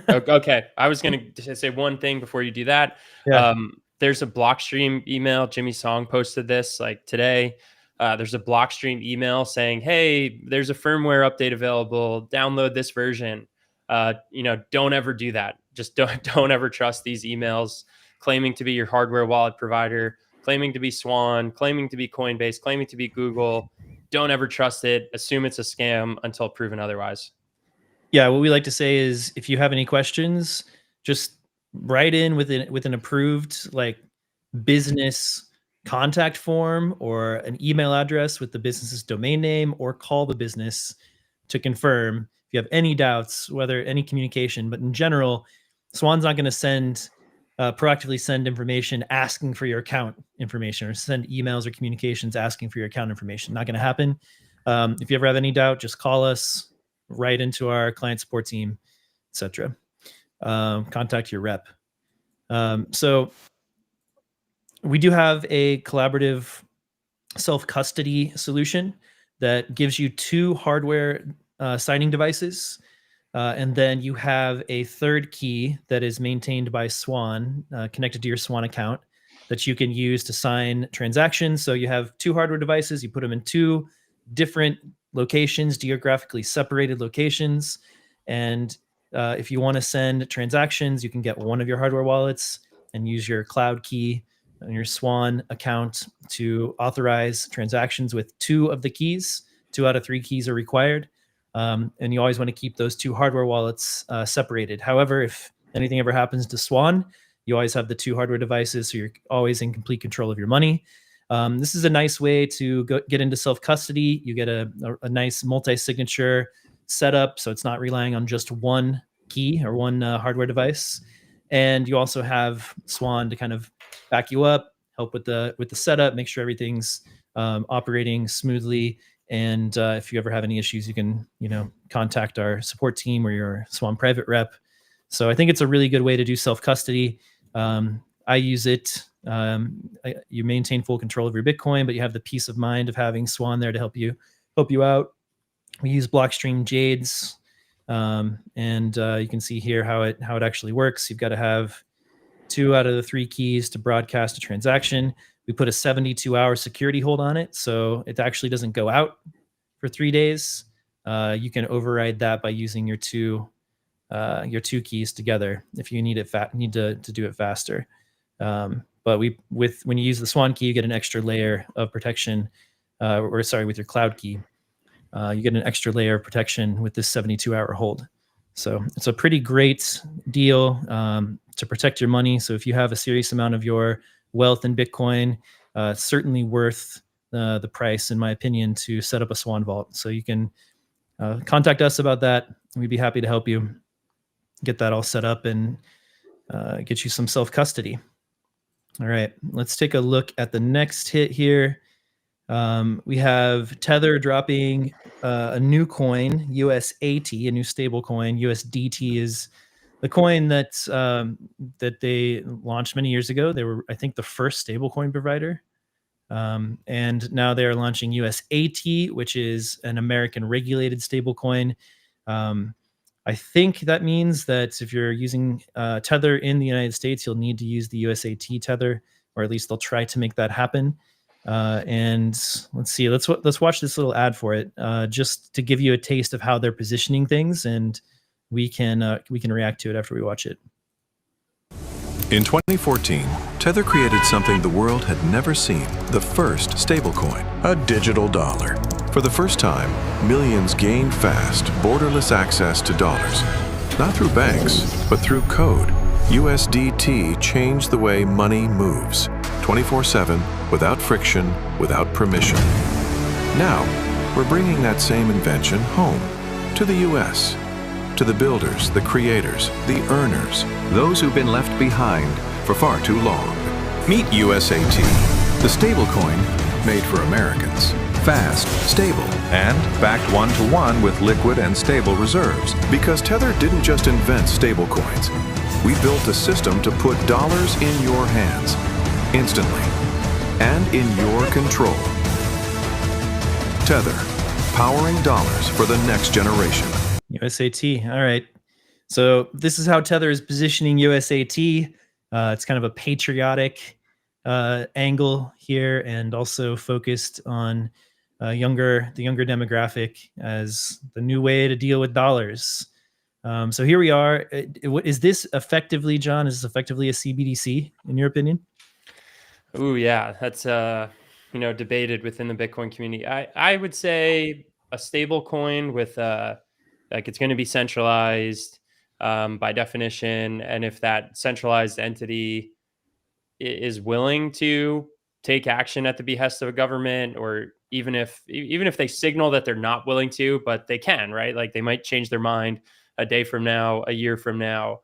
Okay, I was going to say one thing before you do that. Yeah. There's a Blockstream email. Jimmy Song posted this like today. There's a Blockstream email saying, "Hey, there's a firmware update available. Download this version." Don't ever do that. Just don't ever trust these emails claiming to be your hardware wallet provider, claiming to be Swan, claiming to be Coinbase, claiming to be Google. Don't ever trust it. Assume it's a scam until proven otherwise. Yeah, what we like to say is if you have any questions, just write in with an approved like business contact form or an email address with the business's domain name, or call the business to confirm if you have any doubts, whether any communication. But in general, Swan's not going to proactively send information asking for your account information, or send emails or communications asking for your account information. Not going to happen. If you ever have any doubt, just call us, write into our client support team, etc. Contact your rep. So we do have a collaborative self-custody solution that gives you 2 hardware signing devices. And then you have a third key that is maintained by Swan, connected to your Swan account, that you can use to sign transactions. So you have 2 hardware devices, you put them in 2 different locations, geographically separated locations. And if you want to send transactions, you can get one of your hardware wallets and use your cloud key on your Swan account to authorize transactions with 2 of the keys. 2 out of 3 keys are required. And you always want to keep those 2 hardware wallets separated. However, if anything ever happens to Swan, you always have the 2 hardware devices, so you're always in complete control of your money. This is a nice way to get into self-custody. You get a nice multi-signature setup, so it's not relying on just one key or one hardware device. And you also have Swan to kind of back you up, help with the setup, make sure everything's operating smoothly. And if you ever have any issues, you can contact our support team or your Swan Private rep. So I think it's a really good way to do self-custody. I use it. You maintain full control of your Bitcoin, but you have the peace of mind of having Swan there to help you out. We use Blockstream Jades, and you can see here how it actually works. You've got to have 2 out of the 3 keys to broadcast a transaction. We put a 72-hour security hold on it, so it actually doesn't go out for 3 days. You can override that by using your two keys together if you need to do it faster. But when you use the Swan key, you get an extra layer of protection, with your cloud key, you get an extra layer of protection with this 72-hour hold. So it's a pretty great deal to protect your money. So if you have a serious amount of your wealth in Bitcoin, it's certainly worth the price, in my opinion, to set up a Swan Vault. So you can contact us about that. We'd be happy to help you get that all set up and get you some self-custody. All right, let's take a look at the next hit here. We have Tether dropping a new coin, USAT, a new stable coin. USDT is the coin that they launched many years ago. They were, I think, the first stablecoin provider. And now they are launching USAT, which is an American regulated stablecoin. I think that means that if you're using Tether in the United States, you'll need to use the USAT Tether, or at least they'll try to make that happen. And let's see, let's watch this little ad for it, just to give you a taste of how they're positioning things, and we can react to it after we watch it. In 2014, Tether created something the world had never seen, the first stablecoin, a digital dollar. For the first time, millions gained fast, borderless access to dollars. Not through banks, but through code. USDT changed the way money moves, 24/7, without friction, without permission. Now, we're bringing that same invention home, to the US, to the builders, the creators, the earners, those who've been left behind for far too long. Meet USAT, the stablecoin made for Americans. fast, stable, and backed one-to-one with liquid and stable reserves. Because Tether didn't just invent stablecoins. We built a system to put dollars in your hands, instantly, and in your control. Tether, powering dollars for the next generation. USAT. All right. So this is how Tether is positioning USAT. It's kind of a patriotic angle here, and also focused on the younger demographic as the new way to deal with dollars. So here we are. Is this effectively, John? Is this effectively a CBDC in your opinion? Oh yeah, that's debated within the Bitcoin community. I would say a stable coin with like it's going to be centralized by definition, and if that centralized entity is willing to take action at the behest of a government, or even if they signal that they're not willing to, but they can, right? Like they might change their mind a day from now, a year from now.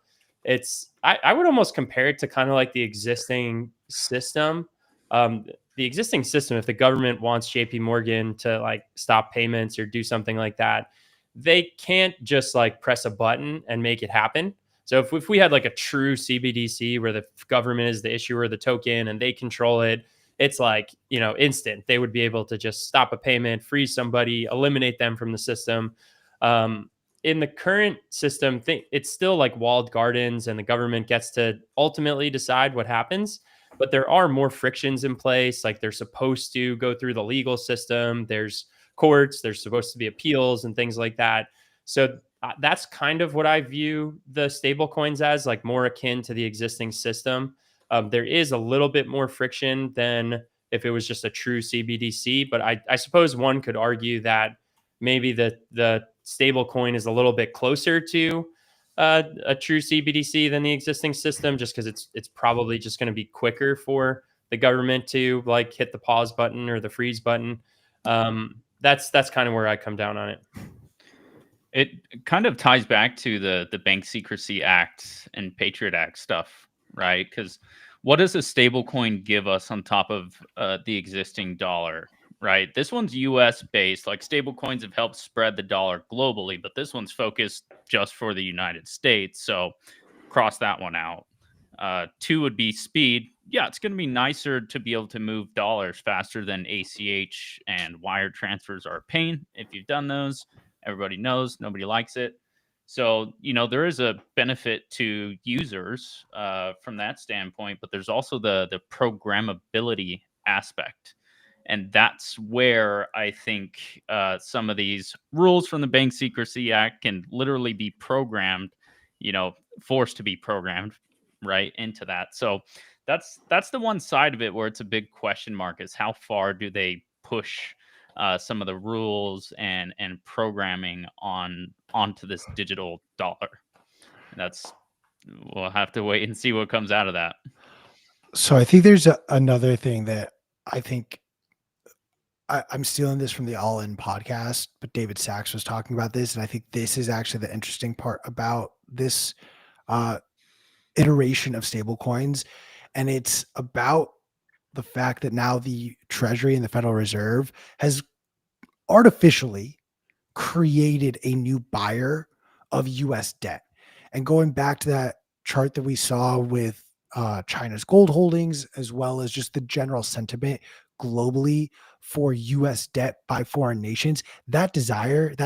I would almost compare it to kind of like the existing system. The existing system, if the government wants JP Morgan to like stop payments or do something like that, they can't just like press a button and make it happen. So if we had like a true CBDC where the government is the issuer of the token and they control it, it's like, instant. They would be able to just stop a payment, freeze somebody, eliminate them from the system. In the current system, it's still like walled gardens, and the government gets to ultimately decide what happens. But there are more frictions in place. Like they're supposed to go through the legal system. There's courts. There's supposed to be appeals and things like that. So that's kind of what I view the stable coins as, like more akin to the existing system. There is a little bit more friction than if it was just a true CBDC. But I suppose one could argue that maybe the stable coin is a little bit closer to a true CBDC than the existing system, just because it's probably just going to be quicker for the government to like hit the pause button or the freeze button. That's kind of where I come down on it. It kind of ties back to the Bank Secrecy Act and Patriot Act stuff, right? Because what does a stable coin give us on top of the existing dollar, right? This one's US based. Like stable coins have helped spread the dollar globally, but this one's focused just for the United States. So cross that one out. Two would be speed. Yeah, it's going to be nicer to be able to move dollars faster than ACH and wire transfers are a pain. If you've done those, everybody knows, nobody likes it. So, there is a benefit to users from that standpoint, but there's also the programmability aspect. And that's where I think some of these rules from the Bank Secrecy Act can literally be programmed, forced to be programmed right into that. So that's the one side of it where it's a big question mark, is how far do they push some of the rules and programming onto this digital dollar. We'll have to wait and see what comes out of that. So I think there's another thing that I think I'm stealing this from the All In podcast, but David Sachs was talking about this, and I think this is actually the interesting part about this iteration of stablecoins, and it's about the fact that now the Treasury and the Federal Reserve has artificially created a new buyer of US debt. And going back to that chart that we saw with China's gold holdings, as well as just the general sentiment globally for US debt by foreign nations, that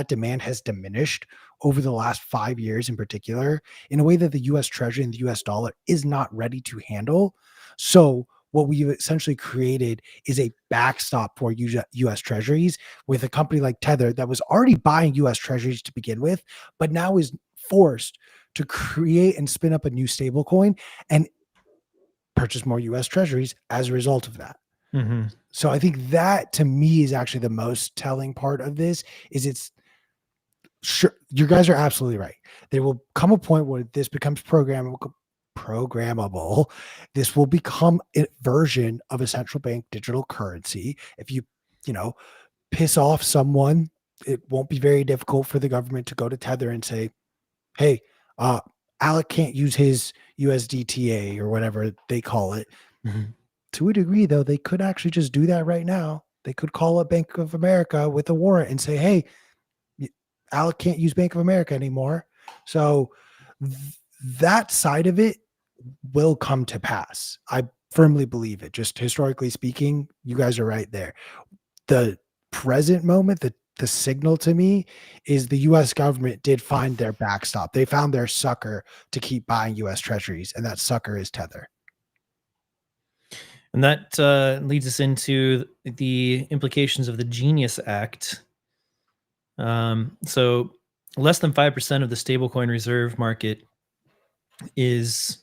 demand has diminished over the last 5 years in particular, in a way that the US Treasury and the US dollar is not ready to handle. So what we've essentially created is a backstop for US Treasuries with a company like Tether that was already buying US Treasuries to begin with, but now is forced to create and spin up a new stablecoin and purchase more US Treasuries as a result of that. Mm-hmm. So I think that, to me, is actually the most telling part of this. Is sure, you guys are absolutely right. There will come a point where this becomes programmable. This will become a version of a central bank digital currency. If you piss off someone, it won't be very difficult for the government to go to Tether and say, hey, Alec can't use his USDTA or whatever they call it. Mm-hmm. To a degree, though, they could actually just do that right now. They could call up Bank of America with a warrant and say, hey, Alec can't use Bank of America anymore. So that side of it will come to pass. I firmly believe it. Just historically speaking, you guys are right there. The present moment, the signal to me is the US government did find their backstop. They found their sucker to keep buying US treasuries, and that sucker is Tether. And that leads us into the implications of the Genius Act. So less than 5% of the stablecoin reserve market is,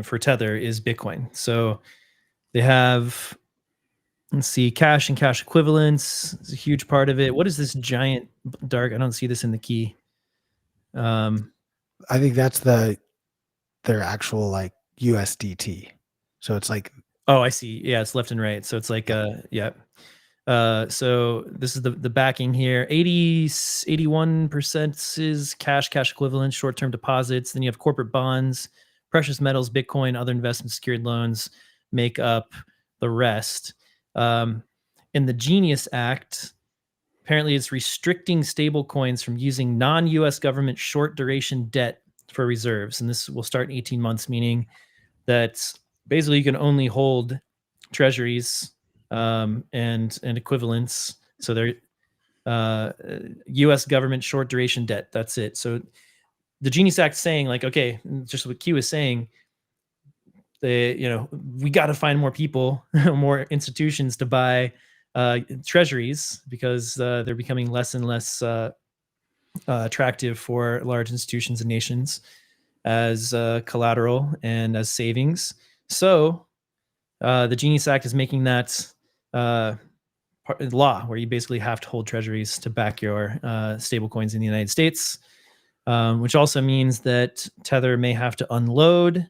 for Tether, is Bitcoin. So they have, let's see, cash and cash equivalents is a huge part of it. What is this giant dark? I don't see this in the key. I think that's their actual like USDT. So it's like, oh, I see. Yeah, it's left and right. So it's like yeah. So this is the backing here. 81% is cash equivalents, short-term deposits. Then you have corporate bonds, precious metals, Bitcoin, other investment secured loans make up the rest. In the Genius Act, apparently it's restricting stable coins from using non-US government short duration debt for reserves. And this will start in 18 months, meaning that basically you can only hold treasuries and equivalents. So they're U.S. government short duration debt. That's it. So the Genius Act saying like, okay, just what Q is saying, we got to find more people, more institutions to buy treasuries because they're becoming less and less attractive for large institutions and nations as collateral and as savings. So the Genius Act is making that law where you basically have to hold treasuries to back your stable coins in the United States, which also means that Tether may have to unload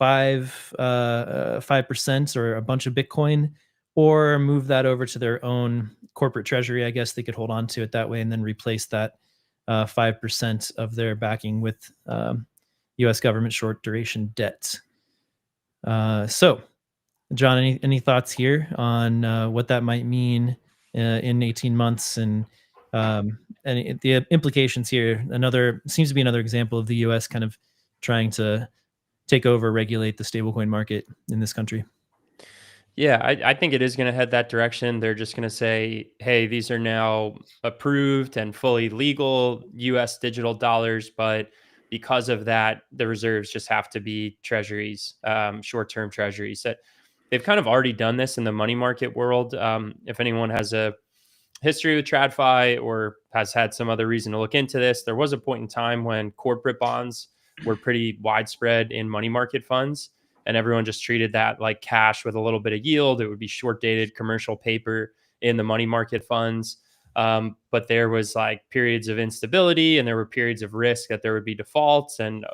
5% or a bunch of Bitcoin, or move that over to their own corporate treasury. I guess they could hold on to it that way and then replace that 5% of their backing with U.S. government short duration debt. So, John, any thoughts here on what that might mean in 18 months and the implications here? Seems to be another example of the U.S. kind of trying to take over, regulate the stablecoin market in this country. Yeah, I think it is going to head that direction. They're just going to say, hey, these are now approved and fully legal US digital dollars, but because of that, the reserves just have to be treasuries, short-term treasuries. That they've kind of already done this in the money market world. If anyone has a history with TradFi or has had some other reason to look into this, there was a point in time when corporate bonds were pretty widespread in money market funds, and everyone just treated that like cash with a little bit of yield. It would be short dated commercial paper in the money market funds. But there was like periods of instability and there were periods of risk that there would be defaults, and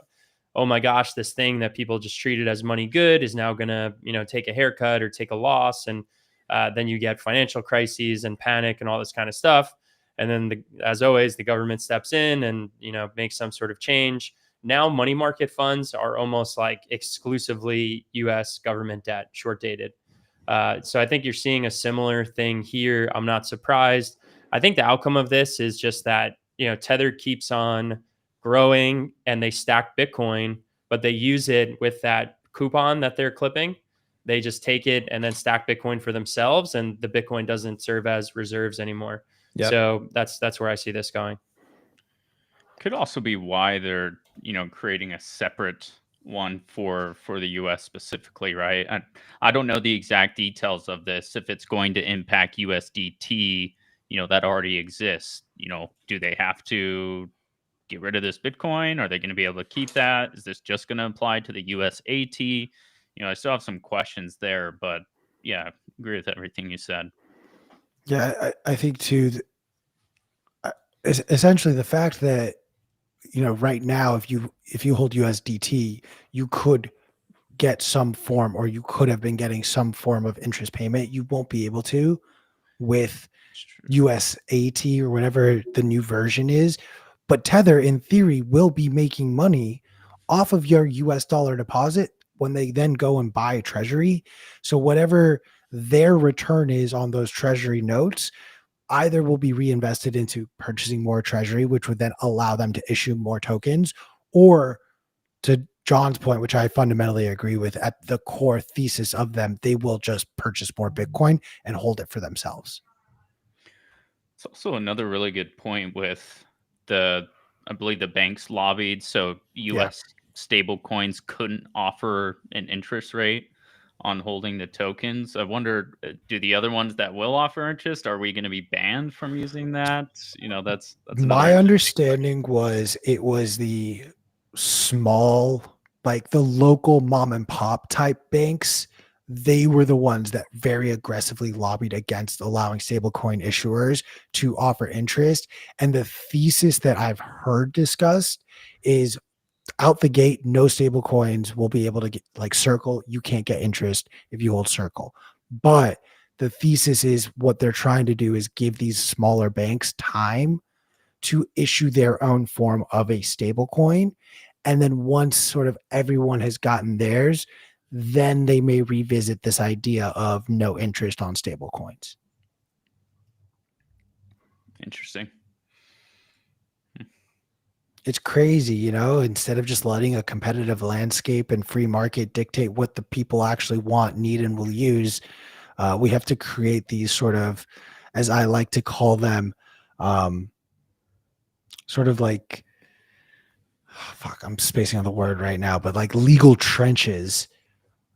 oh my gosh, this thing that people just treated as money good is now going to, take a haircut or take a loss. And then you get financial crises and panic and all this kind of stuff. And then as always, the government steps in and, makes some sort of change. Now money market funds are almost like exclusively US government debt, short dated. So I think you're seeing a similar thing here. I'm not surprised. I think the outcome of this is just that, Tether keeps on growing and they stack Bitcoin, but they use it with that coupon that they're clipping. They just take it and then stack Bitcoin for themselves, and the Bitcoin doesn't serve as reserves anymore. Yep. So that's where I see this going. Could also be why they're, creating a separate one for the US specifically, right? I don't know the exact details of this, if it's going to impact USDT, that already exists. Do they have to get rid of this Bitcoin? Are they going to be able to keep that? Is this just going to apply to the USAT? I still have some questions there, but yeah, agree with everything you said. Yeah, I think too, essentially the fact that, right now, if you hold USDT, you could get some form, or you could have been getting some form of interest payment. You won't be able to with USAT or whatever the new version is. But Tether, in theory, will be making money off of your US dollar deposit when they then go and buy a treasury. So whatever their return is on those treasury notes either will be reinvested into purchasing more treasury, which would then allow them to issue more tokens, or to John's point, which I fundamentally agree with, at the core thesis of them, they will just purchase more Bitcoin and hold it for themselves. It's also another really good point with I believe the banks lobbied so US stable coins couldn't offer an interest rate on holding the tokens. I wonder, do the other ones that will offer interest, are we going to be banned from using that? That's My another understanding was it was the small, like the local mom and pop type banks. They were the ones that very aggressively lobbied against allowing stablecoin issuers to offer interest. And the thesis that I've heard discussed is out the gate, no stable coins will be able to get, like Circle, you can't get interest if you hold Circle. But the thesis is what they're trying to do is give these smaller banks time to issue their own form of a stable coin. And then once sort of everyone has gotten theirs, then they may revisit this idea of no interest on stable coins. interesting. It's crazy, you know, instead of just letting a competitive landscape and free market dictate what the people actually want, need, and will use, we have to create these sort of, as I like to call them, sort of like, I'm spacing on the word right now, but like legal trenches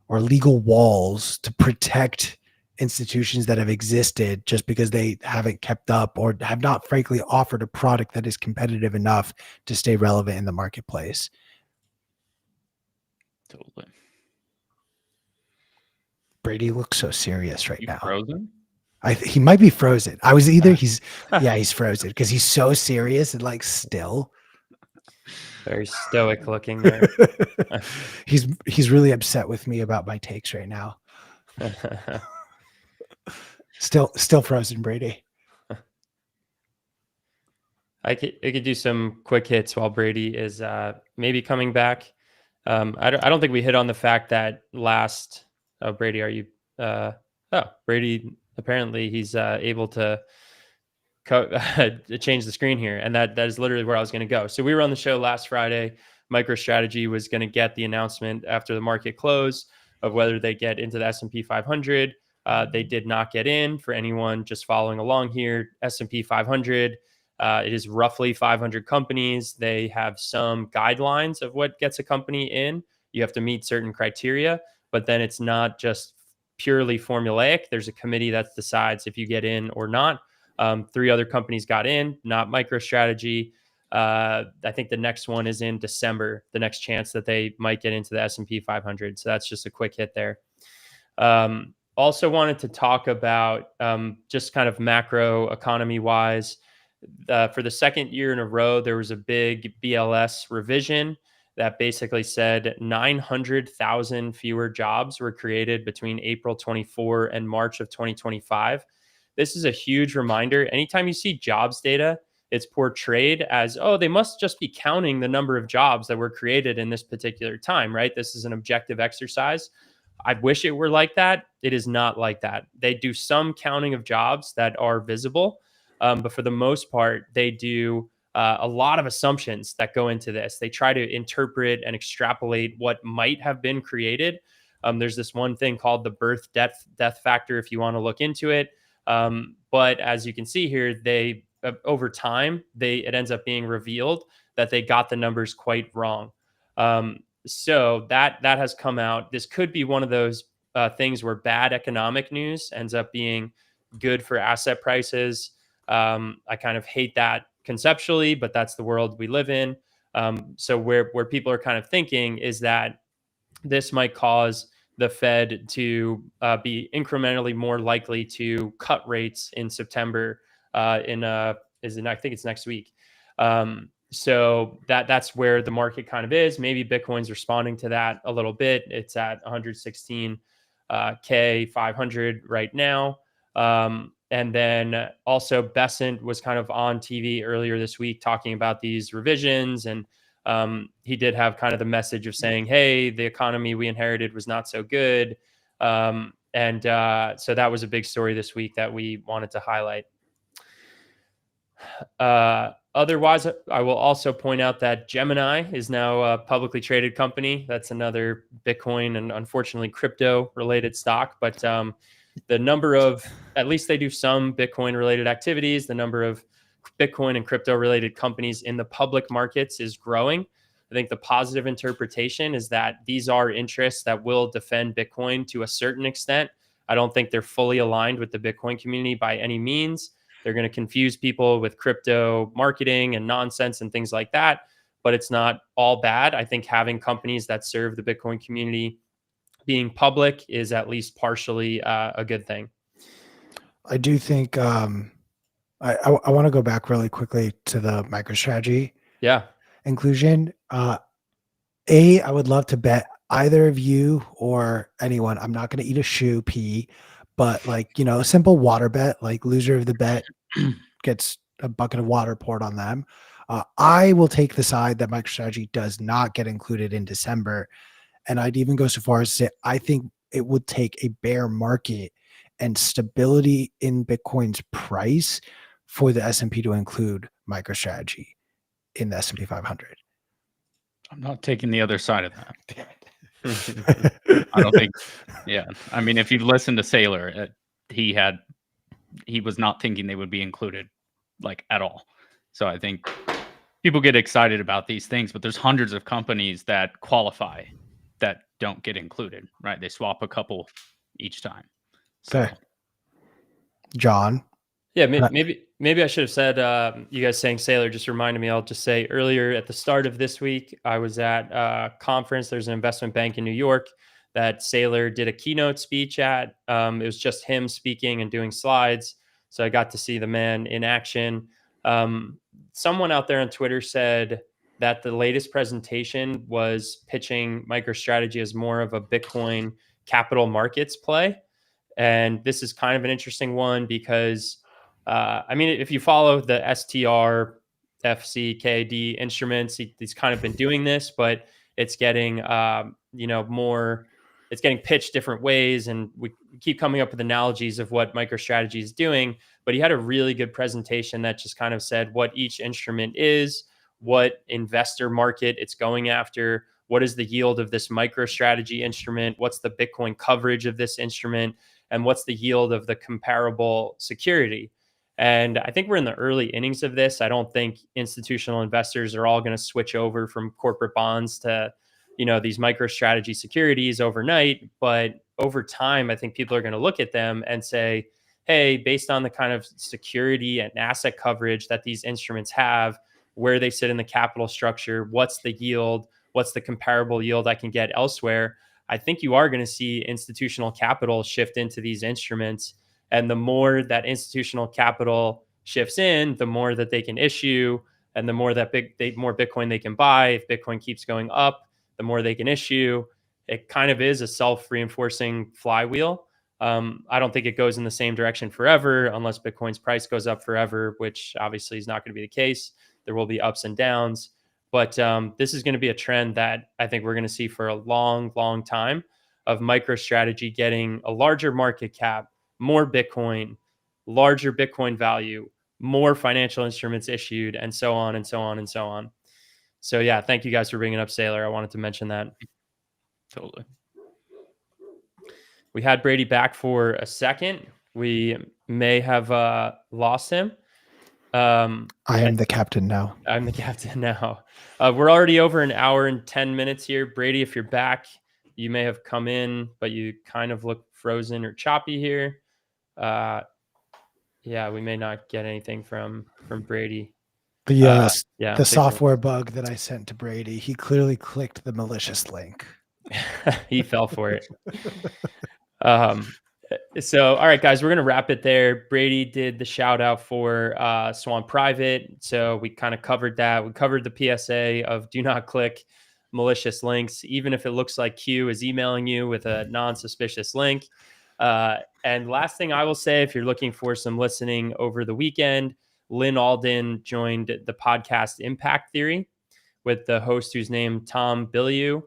or legal walls to protect institutions that have existed just because they haven't kept up or have not frankly offered a product that is competitive enough to stay relevant in the marketplace. Totally. Brady looks so serious right now. Frozen? He might be frozen. I was either he's frozen because he's so serious and like still. Very stoic looking there. He's really upset with me about my takes right now. Still frozen, Brady. I could do some quick hits while Brady is maybe coming back. I don't think we hit on the fact that Brady, are you? Brady. Apparently, he's able to change the screen here, and that is literally where I was going to go. So we were on the show last Friday. MicroStrategy was going to get the announcement after the market close of whether they get into the S&P 500. They did not get in. For anyone just following along here, S&P 500. It is roughly 500 companies. They have some guidelines of what gets a company in. You have to meet certain criteria, but then it's not just purely formulaic. There's a committee that decides if you get in or not. 3 other companies got in, not MicroStrategy. I think the next one is in December, the next chance that they might get into the S&P 500. So that's just a quick hit there. Also wanted to talk about just kind of macro economy wise. For the second year in a row, there was a big BLS revision that basically said 900,000 fewer jobs were created between April 24 and March of 2025. This is a huge reminder. Anytime you see jobs data, it's portrayed as, oh, they must just be counting the number of jobs that were created in this particular time, right? This is an objective exercise. I wish it were like that. It is not like that. They do some counting of jobs that are visible, but for the most part, they do a lot of assumptions that go into this. They try to interpret and extrapolate what might have been created. There's this one thing called the birth death factor, if you want to look into it. But as you can see here, they over time, it ends up being revealed that they got the numbers quite wrong. So that has come out. This could be one of those things where bad economic news ends up being good for asset prices. I kind of hate that conceptually, but that's the world we live in. So where people are kind of thinking is that this might cause the Fed to be incrementally more likely to cut rates in September. I think it's next week. So that's where the market kind of is. Maybe Bitcoin's responding to that a little bit. It's at 116 K 500 right now. And then also Besant was kind of on TV earlier this week talking about these revisions. And he did have kind of the message of saying, hey, the economy we inherited was not so good. And so that was a big story this week that we wanted to highlight. Otherwise, I will also point out that Gemini is now a publicly traded company. That's another Bitcoin and unfortunately crypto related stock. But the number of, at least they do some Bitcoin related activities, the number of Bitcoin and crypto related companies in the public markets is growing. I think the positive interpretation is that these are interests that will defend Bitcoin to a certain extent. I don't think they're fully aligned with the Bitcoin community by any means. They're going to confuse people with crypto marketing and nonsense and things like that, but it's not all bad. I think having companies that serve the Bitcoin community being public is at least partially a good thing. I do think I want to go back really quickly to the MicroStrategy inclusion. I would love to bet either of you or anyone. I'm not going to eat a shoe pee, but like, a simple water bet, like loser of the bet gets a bucket of water poured on them. I will take the side that MicroStrategy does not get included in December. And I'd even go so far as to say, I think it would take a bear market and stability in Bitcoin's price for the S&P to include MicroStrategy in the S&P 500. I'm not taking the other side of that. Damn it. I don't think. Yeah, I mean, if you listen to Saylor, he was not thinking they would be included, like, at all. So I think people get excited about these things, but there's hundreds of companies that qualify that don't get included, right? They swap a couple each time. So. Okay. John. Yeah, maybe I should have said, you guys saying Saylor just reminded me. I'll just say earlier at the start of this week, I was at a conference. There's an investment bank in New York that Saylor did a keynote speech at. It was just him speaking and doing slides. So I got to see the man in action. Someone out there on Twitter said that the latest presentation was pitching MicroStrategy as more of a Bitcoin capital markets play. And this is kind of an interesting one because, I mean, if you follow the STR, FCKD instruments, he's kind of been doing this, but it's getting, more, it's getting pitched different ways. And we keep coming up with analogies of what MicroStrategy is doing. But he had a really good presentation that just kind of said what each instrument is, what investor market it's going after, what is the yield of this MicroStrategy instrument, what's the Bitcoin coverage of this instrument, and what's the yield of the comparable security. And I think we're in the early innings of this. I don't think institutional investors are all going to switch over from corporate bonds to, these MicroStrategy securities overnight. But over time, I think people are going to look at them and say, hey, based on the kind of security and asset coverage that these instruments have, where they sit in the capital structure, what's the yield, what's the comparable yield I can get elsewhere, I think you are going to see institutional capital shift into these instruments. And the more that institutional capital shifts in, the more that they can issue, and the more that more Bitcoin they can buy. If Bitcoin keeps going up, the more they can issue. It kind of is a self-reinforcing flywheel. I don't think it goes in the same direction forever unless Bitcoin's price goes up forever, which obviously is not going to be the case. There will be ups and downs. But this is going to be a trend that I think we're going to see for a long, long time of MicroStrategy getting a larger market cap, more Bitcoin, larger Bitcoin value, more financial instruments issued, and so on and so on and so on. So yeah, thank you guys for bringing up Saylor. I wanted to mention that. Totally. We had Brady back for a second. We may have lost him. I am the captain now. I'm the captain now. We're already over an hour and 10 minutes here. Brady, if you're back, you may have come in, but you kind of look frozen or choppy here. Yeah, we may not get anything from Brady. The software bug that I sent to Brady, he clearly clicked the malicious link. He fell for it. So, all right, guys, we're going to wrap it there. Brady did the shout out for Swan Private. So we kind of covered that. We covered the PSA of do not click malicious links, even if it looks like Q is emailing you with a non-suspicious link. And last thing I will say, if you're looking for some listening over the weekend, Lynn Alden joined the podcast Impact Theory with the host who's named Tom Bilyeu.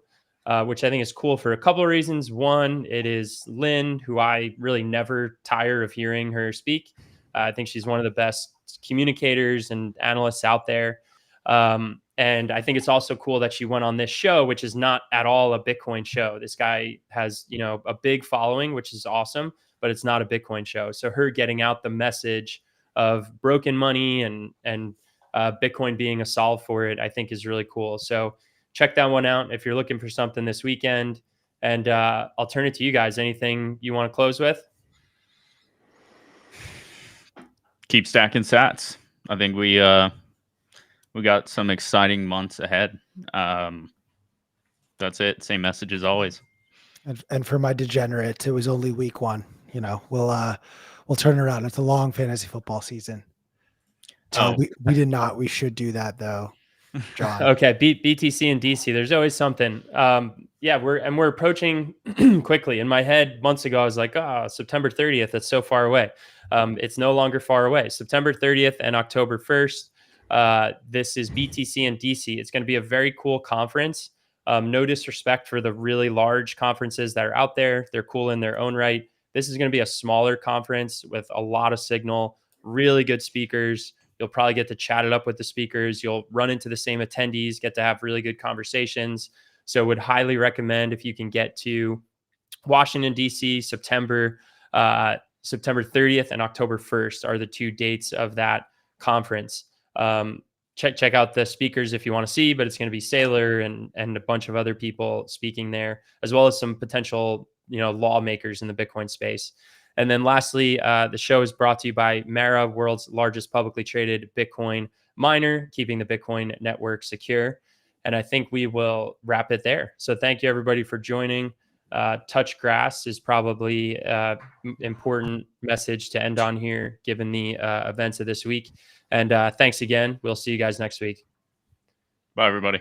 which I think is cool for a couple of reasons. One, it is Lynn, who I really never tire of hearing her speak. I think she's one of the best communicators and analysts out there. And I think it's also cool that she went on this show, which is not at all a Bitcoin show. This guy has, a big following, which is awesome, but it's not a Bitcoin show. So her getting out the message of broken money and Bitcoin being a solve for it, I think is really cool. So check that one out if you're looking for something this weekend. And I'll turn it to you guys. Anything you want to close with? Keep stacking sats. I think we got some exciting months ahead. That's it. Same message as always. And for my degenerates, it was only week 1. We'll turn around. It's a long fantasy football season. So we did not. We should do that though, John. Okay, BTC and DC. There's always something. We're approaching quickly. In my head, months ago, I was like, September 30th. That's so far away. It's no longer far away. September 30th and October 1st. This is BTC and DC. It's going to be a very cool conference. No disrespect for the really large conferences that are out there. They're cool in their own right. This is going to be a smaller conference with a lot of signal, really good speakers. You'll probably get to chat it up with the speakers. You'll run into the same attendees, get to have really good conversations. So would highly recommend if you can get to Washington, D.C., September 30th and October 1st are the 2 dates of that conference. Check out the speakers if you want to see, but it's going to be Saylor and a bunch of other people speaking there, as well as some potential, lawmakers in the Bitcoin space. And then lastly, the show is brought to you by Mara, world's largest publicly traded Bitcoin miner, keeping the Bitcoin network secure. And I think we will wrap it there. So thank you, everybody, for joining. Touch grass is probably an important message to end on here, given the events of this week. And thanks again. We'll see you guys next week. Bye, everybody.